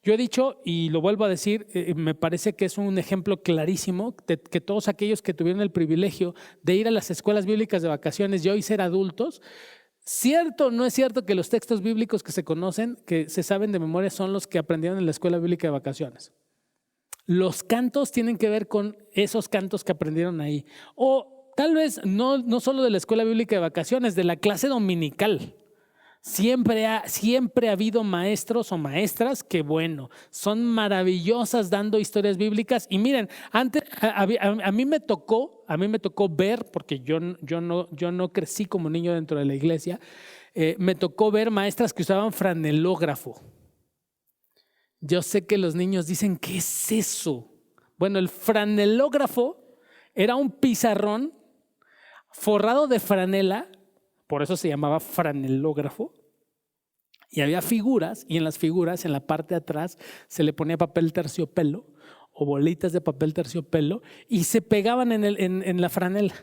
Yo he dicho, y lo vuelvo a decir, me parece que es un ejemplo clarísimo de que todos aquellos que tuvieron el privilegio de ir a las escuelas bíblicas de vacaciones y hoy ser adultos, ¿cierto o no es cierto que los textos bíblicos que se conocen, que se saben de memoria, son los que aprendieron en la escuela bíblica de vacaciones? Los cantos tienen que ver con esos cantos que aprendieron ahí. O tal vez no solo de la escuela bíblica de vacaciones, de la clase dominical. Siempre ha habido maestros o maestras que, bueno, son maravillosas dando historias bíblicas. Y miren, antes a mí me tocó ver, porque yo no crecí como niño dentro de la iglesia, me tocó ver maestras que usaban franelógrafo. Yo sé que los niños dicen, ¿qué es eso? Bueno, el franelógrafo era un pizarrón forrado de franela, por eso se llamaba franelógrafo, y había figuras, y en las figuras, en la parte de atrás, se le ponía papel terciopelo o bolitas de papel terciopelo y se pegaban en la franela.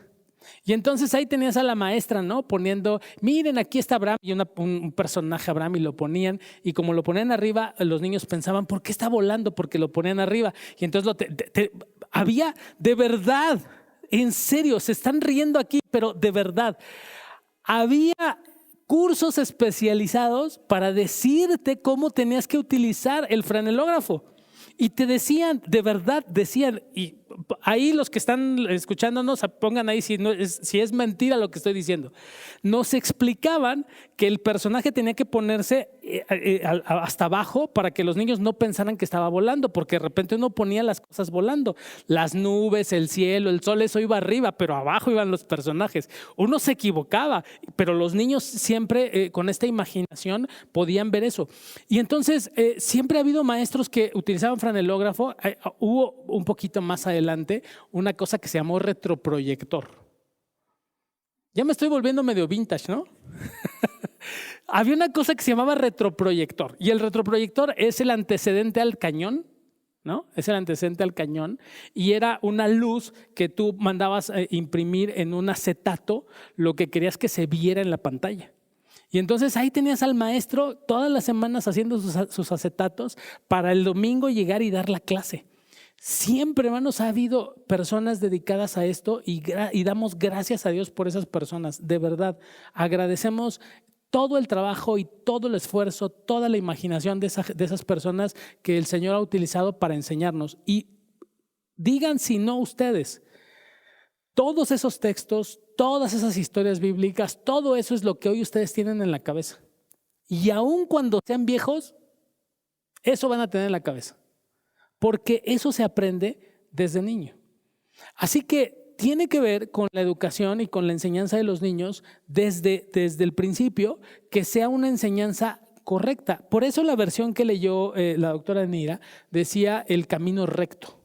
Y entonces ahí tenías a la maestra, ¿no? Poniendo, miren, aquí está Abraham, y un personaje Abraham, y lo ponían, y como lo ponían arriba, los niños pensaban, ¿por qué está volando? Porque lo ponían arriba. Y entonces había, de verdad, en serio, se están riendo aquí, pero de verdad, había cursos especializados para decirte cómo tenías que utilizar el franelógrafo. Y te decían, de verdad, decían, y ahí los que están escuchándonos, pongan ahí si es mentira lo que estoy diciendo. Nos explicaban que el personaje tenía que ponerse hasta abajo para que los niños no pensaran que estaba volando, porque de repente uno ponía las cosas volando. Las nubes, el cielo, el sol, eso iba arriba, pero abajo iban los personajes. Uno se equivocaba, pero los niños siempre con esta imaginación podían ver eso. Y entonces siempre ha habido maestros que utilizaban franelógrafo. Hubo un poquito más adelante una cosa que se llamó retroproyector. Ya me estoy volviendo medio vintage, ¿no? Había una cosa que se llamaba retroproyector, y el retroproyector es el antecedente al cañón, ¿no? Es el antecedente al cañón, y era una luz que tú mandabas imprimir en un acetato lo que querías que se viera en la pantalla. Y entonces ahí tenías al maestro todas las semanas haciendo sus acetatos para el domingo llegar y dar la clase. Siempre, hermanos, ha habido personas dedicadas a esto y damos gracias a Dios por esas personas. De verdad, agradecemos todo el trabajo y todo el esfuerzo, toda la imaginación de esas personas que el Señor ha utilizado para enseñarnos. Y digan si no ustedes, todos esos textos, todas esas historias bíblicas, todo eso es lo que hoy ustedes tienen en la cabeza. Y aun cuando sean viejos, eso van a tener en la cabeza. Porque eso se aprende desde niño. Así que tiene que ver con la educación y con la enseñanza de los niños desde el principio, que sea una enseñanza correcta. Por eso la versión que leyó la doctora Nira decía el camino recto.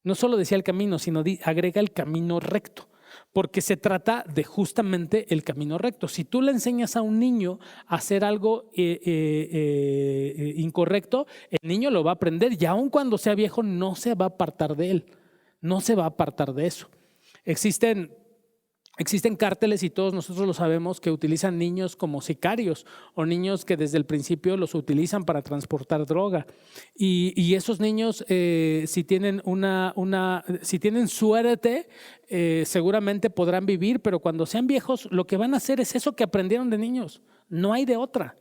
No solo decía el camino, sino agrega el camino recto, porque se trata de justamente el camino recto. Si tú le enseñas a un niño a hacer algo incorrecto, el niño lo va a aprender, y aun cuando sea viejo no se va a apartar de él, no se va a apartar de eso. Existen cárteles, y todos nosotros lo sabemos, que utilizan niños como sicarios, o niños que desde el principio los utilizan para transportar droga. Y esos niños, si tienen suerte, seguramente podrán vivir, pero cuando sean viejos, lo que van a hacer es eso que aprendieron de niños. No hay de otra.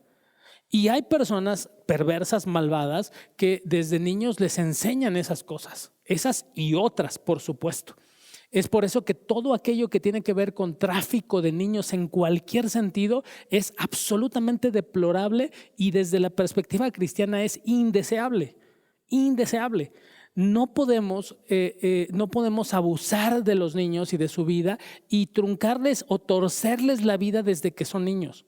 Y hay personas perversas, malvadas, que desde niños les enseñan esas cosas, esas y otras, por supuesto. Es por eso que todo aquello que tiene que ver con tráfico de niños en cualquier sentido es absolutamente deplorable, y desde la perspectiva cristiana es indeseable, indeseable. No podemos abusar de los niños y de su vida y truncarles o torcerles la vida desde que son niños.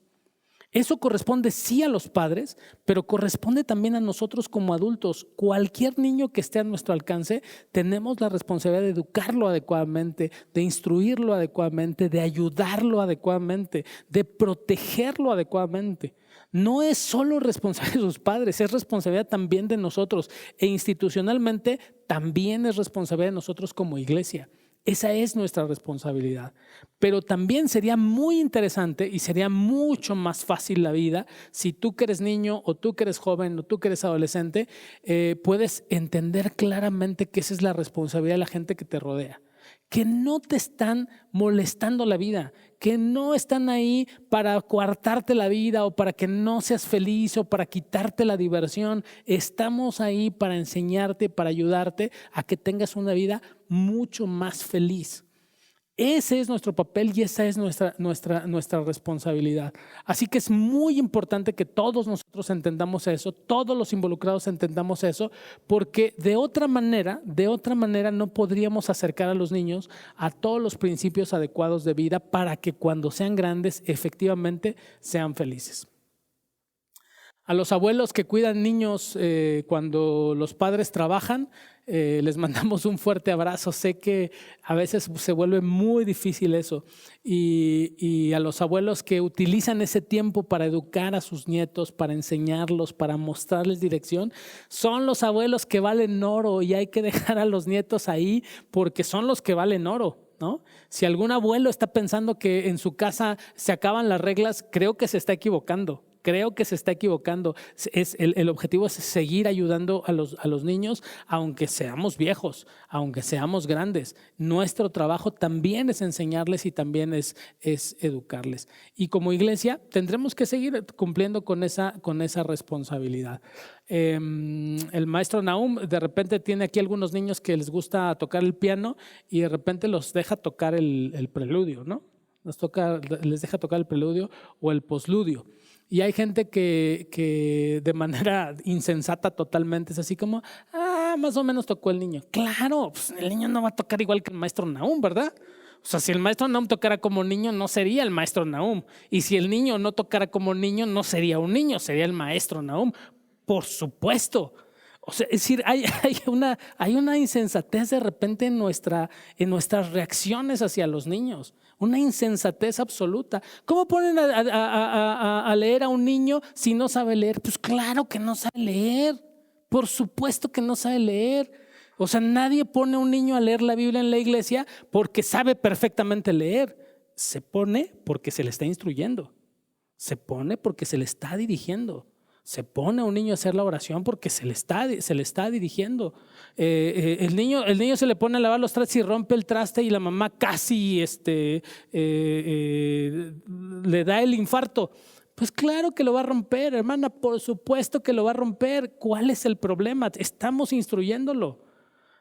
Eso corresponde sí a los padres, pero corresponde también a nosotros como adultos. Cualquier niño que esté a nuestro alcance, tenemos la responsabilidad de educarlo adecuadamente, de instruirlo adecuadamente, de ayudarlo adecuadamente, de protegerlo adecuadamente. No es solo responsabilidad de sus padres, es responsabilidad también de nosotros, e institucionalmente también es responsabilidad de nosotros como iglesia. Esa es nuestra responsabilidad. Pero también sería muy interesante y sería mucho más fácil la vida si tú que eres niño, o tú que eres joven, o tú que eres adolescente, puedes entender claramente que esa es la responsabilidad de la gente que te rodea. que no te están molestando la vida, que no están ahí para coartarte la vida o para que no seas feliz o para quitarte la diversión. Estamos ahí para enseñarte, para ayudarte a que tengas una vida mucho más feliz. Ese es nuestro papel y esa es nuestra responsabilidad. Así que es muy importante que todos nosotros entendamos eso, todos los involucrados entendamos eso, porque de otra manera no podríamos acercar a los niños a todos los principios adecuados de vida para que cuando sean grandes efectivamente sean felices. A los abuelos que cuidan niños cuando los padres trabajan, les mandamos un fuerte abrazo. Sé que a veces se vuelve muy difícil eso. Y a los abuelos que utilizan ese tiempo para educar a sus nietos, para enseñarlos, para mostrarles dirección, son los abuelos que valen oro y hay que dejar a los nietos ahí porque son los que valen oro, ¿no? Si algún abuelo está pensando que en su casa se acaban las reglas, creo que se está equivocando. El objetivo es seguir ayudando a los niños, aunque seamos viejos, aunque seamos grandes. Nuestro trabajo también es enseñarles y también es educarles. Y como iglesia tendremos que seguir cumpliendo con esa responsabilidad. El maestro Nahum de repente tiene aquí algunos niños que les gusta tocar el piano y de repente los deja tocar el preludio, ¿no? Les deja tocar el preludio o el posludio. Y hay gente que de manera insensata totalmente es así como, más o menos tocó el niño. Claro, pues el niño no va a tocar igual que el maestro Nahum, ¿verdad? O sea, si el maestro Nahum tocara como niño, no sería el maestro Nahum. Y si el niño no tocara como niño, no sería un niño, sería el maestro Nahum. Por supuesto. O sea, es decir, hay una insensatez de repente en nuestras reacciones hacia los niños. Una insensatez absoluta. ¿Cómo ponen a leer a un niño si no sabe leer? Pues claro que no sabe leer. Por supuesto que no sabe leer. O sea, nadie pone a un niño a leer la Biblia en la iglesia porque sabe perfectamente leer. Se pone porque se le está instruyendo. Se pone porque se le está dirigiendo. Se pone a un niño a hacer la oración porque se le está dirigiendo. El niño se le pone a lavar los trastes y rompe el traste y la mamá casi le da el infarto. Pues claro que lo va a romper, hermana, por supuesto que lo va a romper. ¿Cuál es el problema? Estamos instruyéndolo.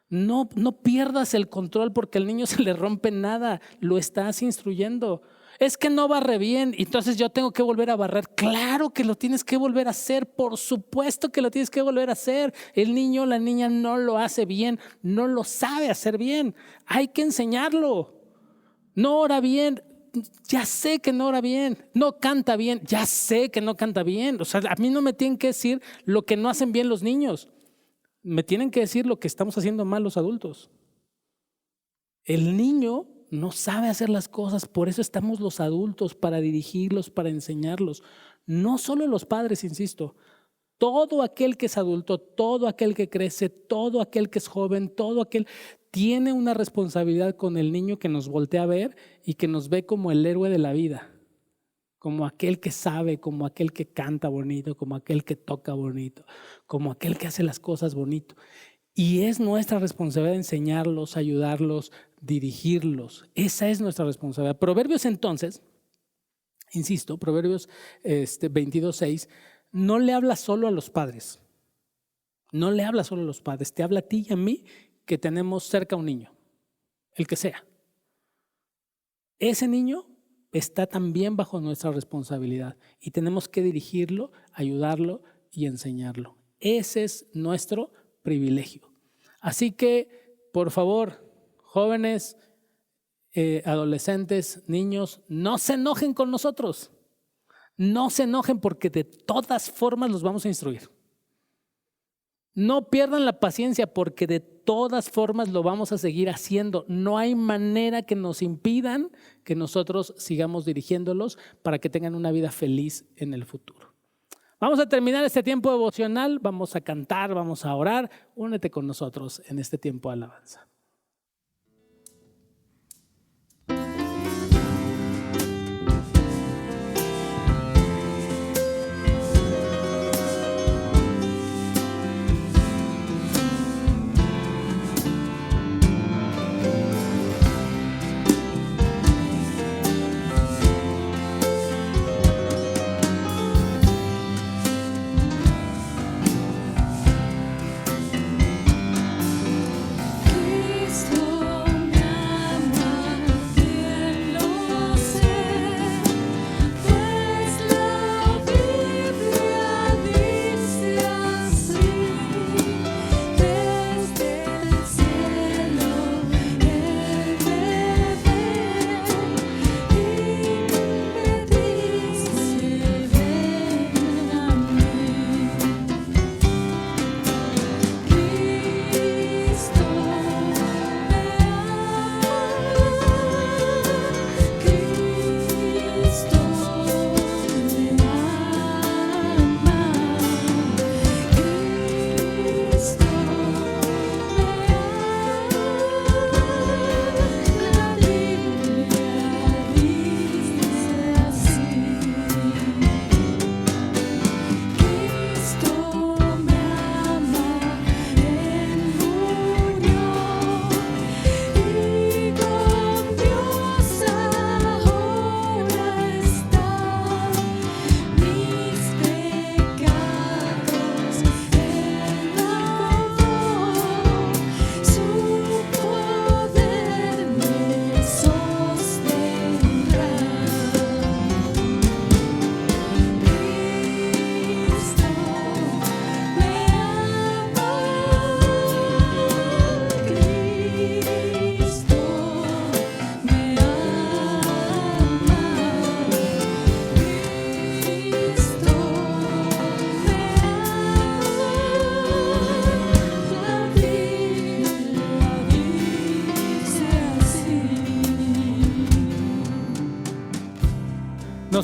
No pierdas el control porque al niño se le rompe nada, lo estás instruyendo. Es que no barre bien, entonces yo tengo que volver a barrer. Claro que lo tienes que volver a hacer, por supuesto que lo tienes que volver a hacer. El niño o la niña no lo hace bien, no lo sabe hacer bien. Hay que enseñarlo. No ora bien, ya sé que no ora bien. No canta bien, ya sé que no canta bien. O sea, a mí no me tienen que decir lo que no hacen bien los niños. Me tienen que decir lo que estamos haciendo mal los adultos. El niño no sabe hacer las cosas, por eso estamos los adultos para dirigirlos, para enseñarlos. No solo los padres, insisto, todo aquel que es adulto, todo aquel que crece, todo aquel que es joven, todo aquel tiene una responsabilidad con el niño que nos voltea a ver y que nos ve como el héroe de la vida, como aquel que sabe, como aquel que canta bonito, como aquel que toca bonito, como aquel que hace las cosas bonito. Y es nuestra responsabilidad enseñarlos, ayudarlos, dirigirlos. Esa es nuestra responsabilidad. Proverbios entonces, insisto, Proverbios 22:6, no le habla solo a los padres. No le habla solo a los padres, te habla a ti y a mí que tenemos cerca un niño, el que sea. Ese niño está también bajo nuestra responsabilidad y tenemos que dirigirlo, ayudarlo y enseñarlo. Ese es nuestro privilegio. Así que, por favor, jóvenes, adolescentes, niños, no se enojen con nosotros. No se enojen porque de todas formas los vamos a instruir. No pierdan la paciencia porque de todas formas lo vamos a seguir haciendo. No hay manera que nos impidan que nosotros sigamos dirigiéndolos para que tengan una vida feliz en el futuro. Vamos a terminar este tiempo devocional, vamos a cantar, vamos a orar. Únete con nosotros en este tiempo de alabanza.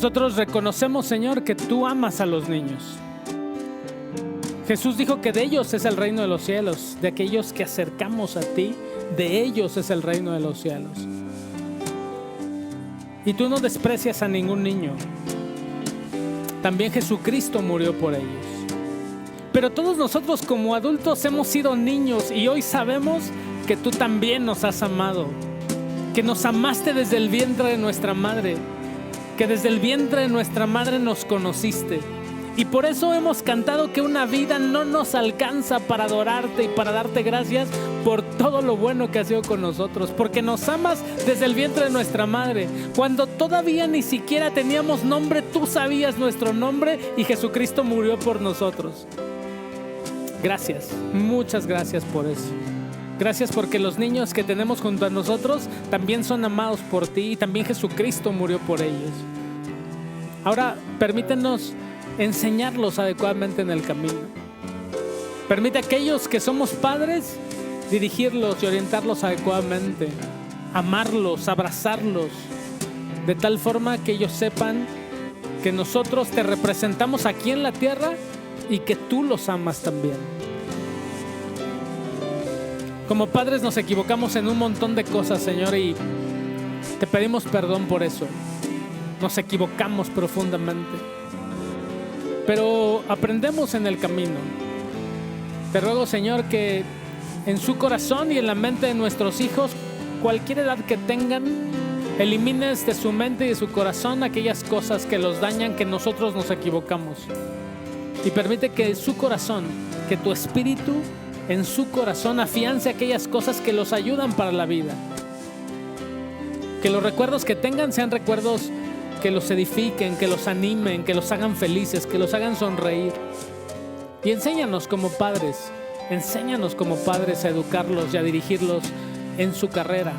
Nosotros reconocemos, Señor, que tú amas a los niños. Jesús dijo que de ellos es el reino de los cielos, de aquellos que acercamos a ti, de ellos es el reino de los cielos. Y tú no desprecias a ningún niño. También Jesucristo murió por ellos. Pero todos nosotros como adultos hemos sido niños y hoy sabemos que tú también nos has amado, que nos amaste desde el vientre de nuestra madre, que desde el vientre de nuestra madre nos conociste. Y por eso hemos cantado que una vida no nos alcanza para adorarte y para darte gracias por todo lo bueno que has sido con nosotros, porque nos amas desde el vientre de nuestra madre. Cuando todavía ni siquiera teníamos nombre, tú sabías nuestro nombre y Jesucristo murió por nosotros. Gracias, muchas gracias por eso. Gracias porque los niños que tenemos junto a nosotros también son amados por ti y también Jesucristo murió por ellos. Ahora, permítenos enseñarlos adecuadamente en el camino. Permite a aquellos que somos padres dirigirlos y orientarlos adecuadamente, amarlos, abrazarlos, de tal forma que ellos sepan que nosotros te representamos aquí en la tierra y que tú los amas también. Como padres nos equivocamos en un montón de cosas, Señor, y te pedimos perdón por eso. Nos equivocamos profundamente, pero aprendemos en el camino. Te ruego, Señor, que en su corazón y en la mente de nuestros hijos, cualquier edad que tengan, elimines de su mente y de su corazón aquellas cosas que los dañan, que nosotros nos equivocamos. Y permite que su corazón, que tu espíritu en su corazón afiance aquellas cosas que los ayudan para la vida. Que los recuerdos que tengan sean recuerdos que los edifiquen, que los animen, que los hagan felices, que los hagan sonreír. Y enséñanos como padres a educarlos y a dirigirlos en su carrera,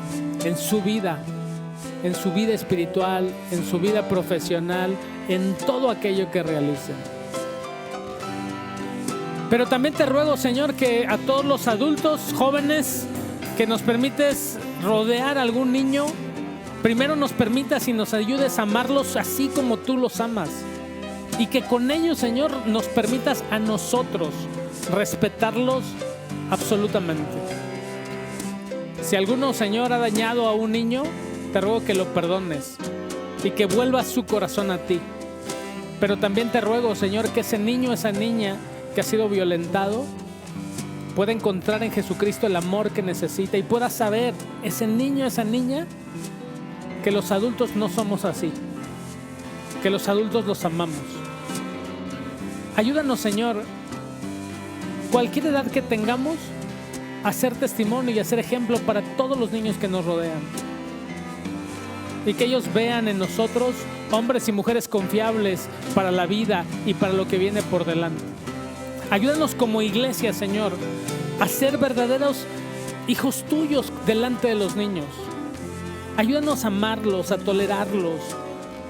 en su vida espiritual, en su vida profesional, en todo aquello que realicen. Pero también te ruego, Señor, que a todos los adultos, jóvenes, que nos permites rodear a algún niño, primero nos permitas y nos ayudes a amarlos así como tú los amas. Y que con ellos, Señor, nos permitas a nosotros respetarlos absolutamente. Si alguno, Señor, ha dañado a un niño, te ruego que lo perdones y que vuelvas su corazón a ti. Pero también te ruego, Señor, que ese niño, esa niña que ha sido violentado, pueda encontrar en Jesucristo el amor que necesita y pueda saber, ese niño, esa niña, que los adultos no somos así, que los adultos los amamos. Ayúdanos, Señor, cualquier edad que tengamos, a ser testimonio y a ser ejemplo para todos los niños que nos rodean. Y que ellos vean en nosotros hombres y mujeres confiables para la vida y para lo que viene por delante. Ayúdanos como iglesia, Señor, a ser verdaderos hijos tuyos delante de los niños. Ayúdanos a amarlos, a tolerarlos,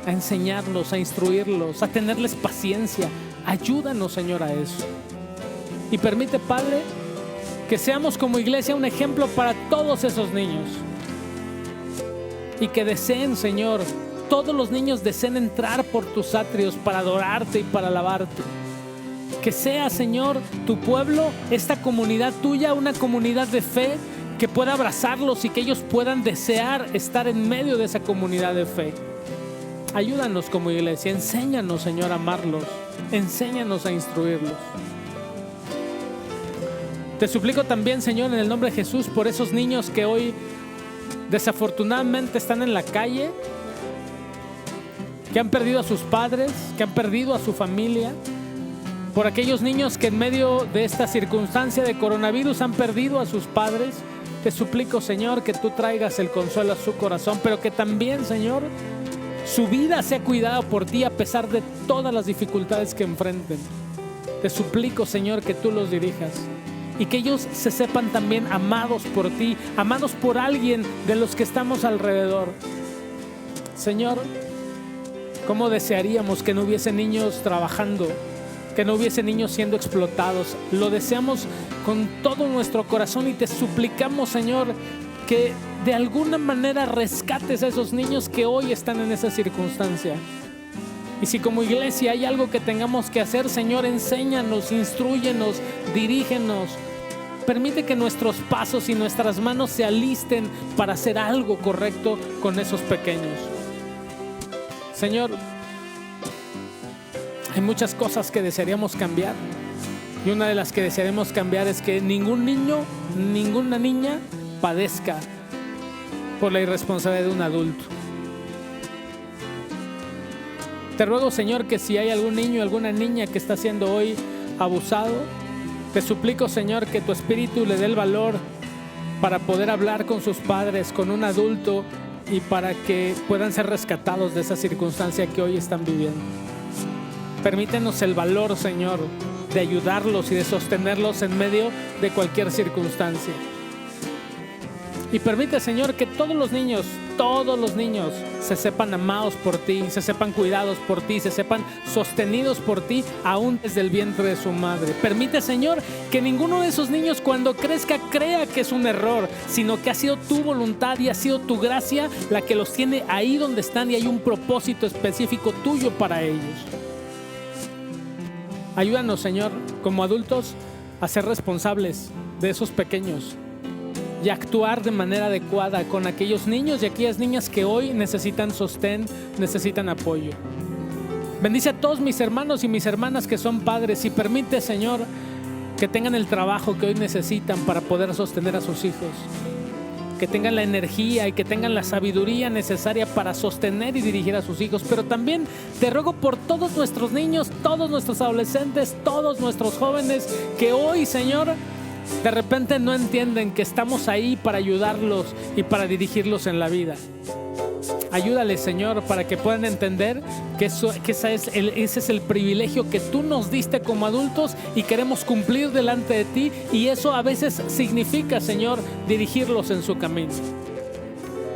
a enseñarlos, a instruirlos, a tenerles paciencia. Ayúdanos, Señor, a eso. Y permite, Padre, que seamos como iglesia un ejemplo para todos esos niños. Y que deseen, Señor, todos los niños deseen entrar por tus atrios para adorarte y para alabarte. Que sea, Señor, tu pueblo, esta comunidad tuya, una comunidad de fe que pueda abrazarlos y que ellos puedan desear estar en medio de esa comunidad de fe. Ayúdanos como iglesia, enséñanos, Señor, a amarlos, enséñanos a instruirlos. Te suplico también, Señor, en el nombre de Jesús, por esos niños que hoy desafortunadamente están en la calle, que han perdido a sus padres, que han perdido a su familia, por aquellos niños que en medio de esta circunstancia de coronavirus han perdido a sus padres. Te suplico, Señor, que tú traigas el consuelo a su corazón, pero que también, Señor, su vida sea cuidada por ti a pesar de todas las dificultades que enfrenten. Te suplico, Señor, que tú los dirijas y que ellos se sepan también amados por ti, amados por alguien de los que estamos alrededor. Señor, ¿cómo desearíamos que no hubiese niños trabajando, que no hubiese niños siendo explotados? Lo deseamos con todo nuestro corazón y te suplicamos, Señor, que de alguna manera rescates a esos niños que hoy están en esa circunstancia. Y si como iglesia hay algo que tengamos que hacer, Señor, enséñanos, instrúyenos, dirígenos. Permite que nuestros pasos y nuestras manos se alisten para hacer algo correcto con esos pequeños. Señor, hay muchas cosas que desearíamos cambiar. Y una de las que desearemos cambiar es que ningún niño, ninguna niña padezca por la irresponsabilidad de un adulto. Te ruego, Señor, que si hay algún niño, alguna niña que está siendo hoy abusado, te suplico, Señor, que tu Espíritu le dé el valor para poder hablar con sus padres, con un adulto, y para que puedan ser rescatados de esa circunstancia que hoy están viviendo. Permítenos el valor, Señor, de ayudarlos y de sostenerlos en medio de cualquier circunstancia. Y permite, Señor, que todos los niños se sepan amados por ti, se sepan cuidados por ti, se sepan sostenidos por ti, aún desde el vientre de su madre. Permite, Señor, que ninguno de esos niños cuando crezca crea que es un error, sino que ha sido tu voluntad y ha sido tu gracia la que los tiene ahí donde están, y hay un propósito específico tuyo para ellos. Ayúdanos, Señor, como adultos, a ser responsables de esos pequeños y actuar de manera adecuada con aquellos niños y aquellas niñas que hoy necesitan sostén, necesitan apoyo. Bendice a todos mis hermanos y mis hermanas que son padres, y permite, Señor, que tengan el trabajo que hoy necesitan para poder sostener a sus hijos, que tengan la energía y que tengan la sabiduría necesaria para sostener y dirigir a sus hijos. Pero también te ruego por todos nuestros niños, todos nuestros adolescentes, todos nuestros jóvenes que hoy, Señor, de repente no entienden que estamos ahí para ayudarlos y para dirigirlos en la vida. Ayúdales, Señor, para que puedan entender que ese es el privilegio que tú nos diste como adultos y queremos cumplir delante de ti, y eso a veces significa, Señor, dirigirlos en su camino.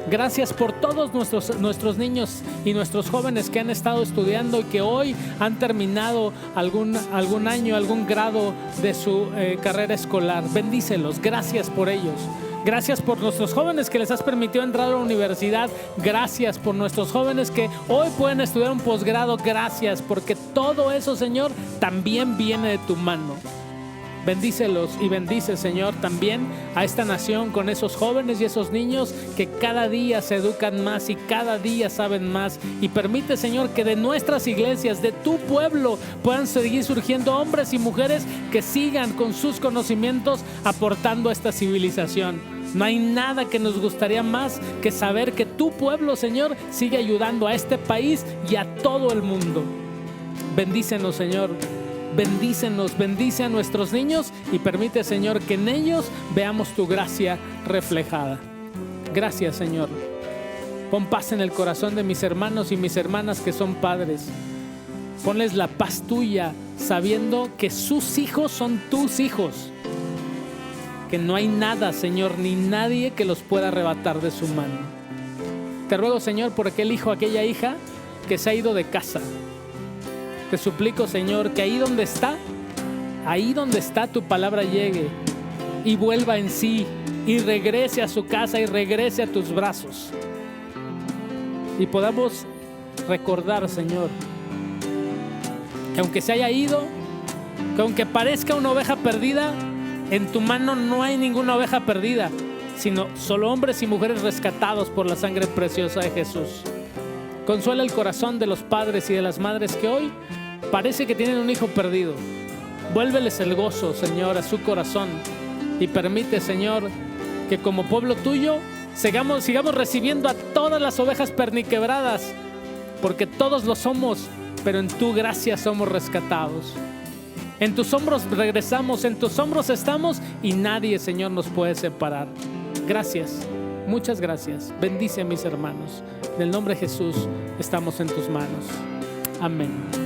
Gracias por todos nuestros niños y nuestros jóvenes que han estado estudiando y que hoy han terminado algún año, algún grado de su carrera escolar. Bendícelos, gracias por ellos. Gracias por nuestros jóvenes que les has permitido entrar a la universidad. Gracias por nuestros jóvenes que hoy pueden estudiar un posgrado. Gracias, porque todo eso, Señor, también viene de tu mano. Bendícelos y bendice, Señor, también a esta nación con esos jóvenes y esos niños que cada día se educan más y cada día saben más. Y permite, Señor, que de nuestras iglesias, de tu pueblo, puedan seguir surgiendo hombres y mujeres que sigan con sus conocimientos aportando a esta civilización. No hay nada que nos gustaría más que saber que tu pueblo, Señor, sigue ayudando a este país y a todo el mundo. Bendícenos, Señor. Bendícenos, bendice a nuestros niños y permite, Señor, que en ellos veamos tu gracia reflejada. Gracias, Señor. Pon paz en el corazón de mis hermanos y mis hermanas que son padres. Ponles la paz tuya, sabiendo que sus hijos son tus hijos. Que no hay nada, Señor, ni nadie que los pueda arrebatar de su mano. Te ruego, Señor, por aquel hijo, aquella hija que se ha ido de casa. Te suplico, Señor, que ahí donde está tu palabra llegue y vuelva en sí y regrese a su casa y regrese a tus brazos. Y podamos recordar, Señor, que aunque se haya ido, que aunque parezca una oveja perdida, en tu mano no hay ninguna oveja perdida, sino solo hombres y mujeres rescatados por la sangre preciosa de Jesús. Consuela el corazón de los padres y de las madres que hoy parece que tienen un hijo perdido. Vuélveles el gozo, Señor, a su corazón, y permite, Señor, que como pueblo tuyo sigamos recibiendo a todas las ovejas perniquebradas, porque todos lo somos, pero en tu gracia somos rescatados. En tus hombros regresamos, en tus hombros estamos, y nadie, Señor, nos puede separar. Gracias, muchas gracias. Bendice a mis hermanos. En el nombre de Jesús estamos en tus manos. Amén.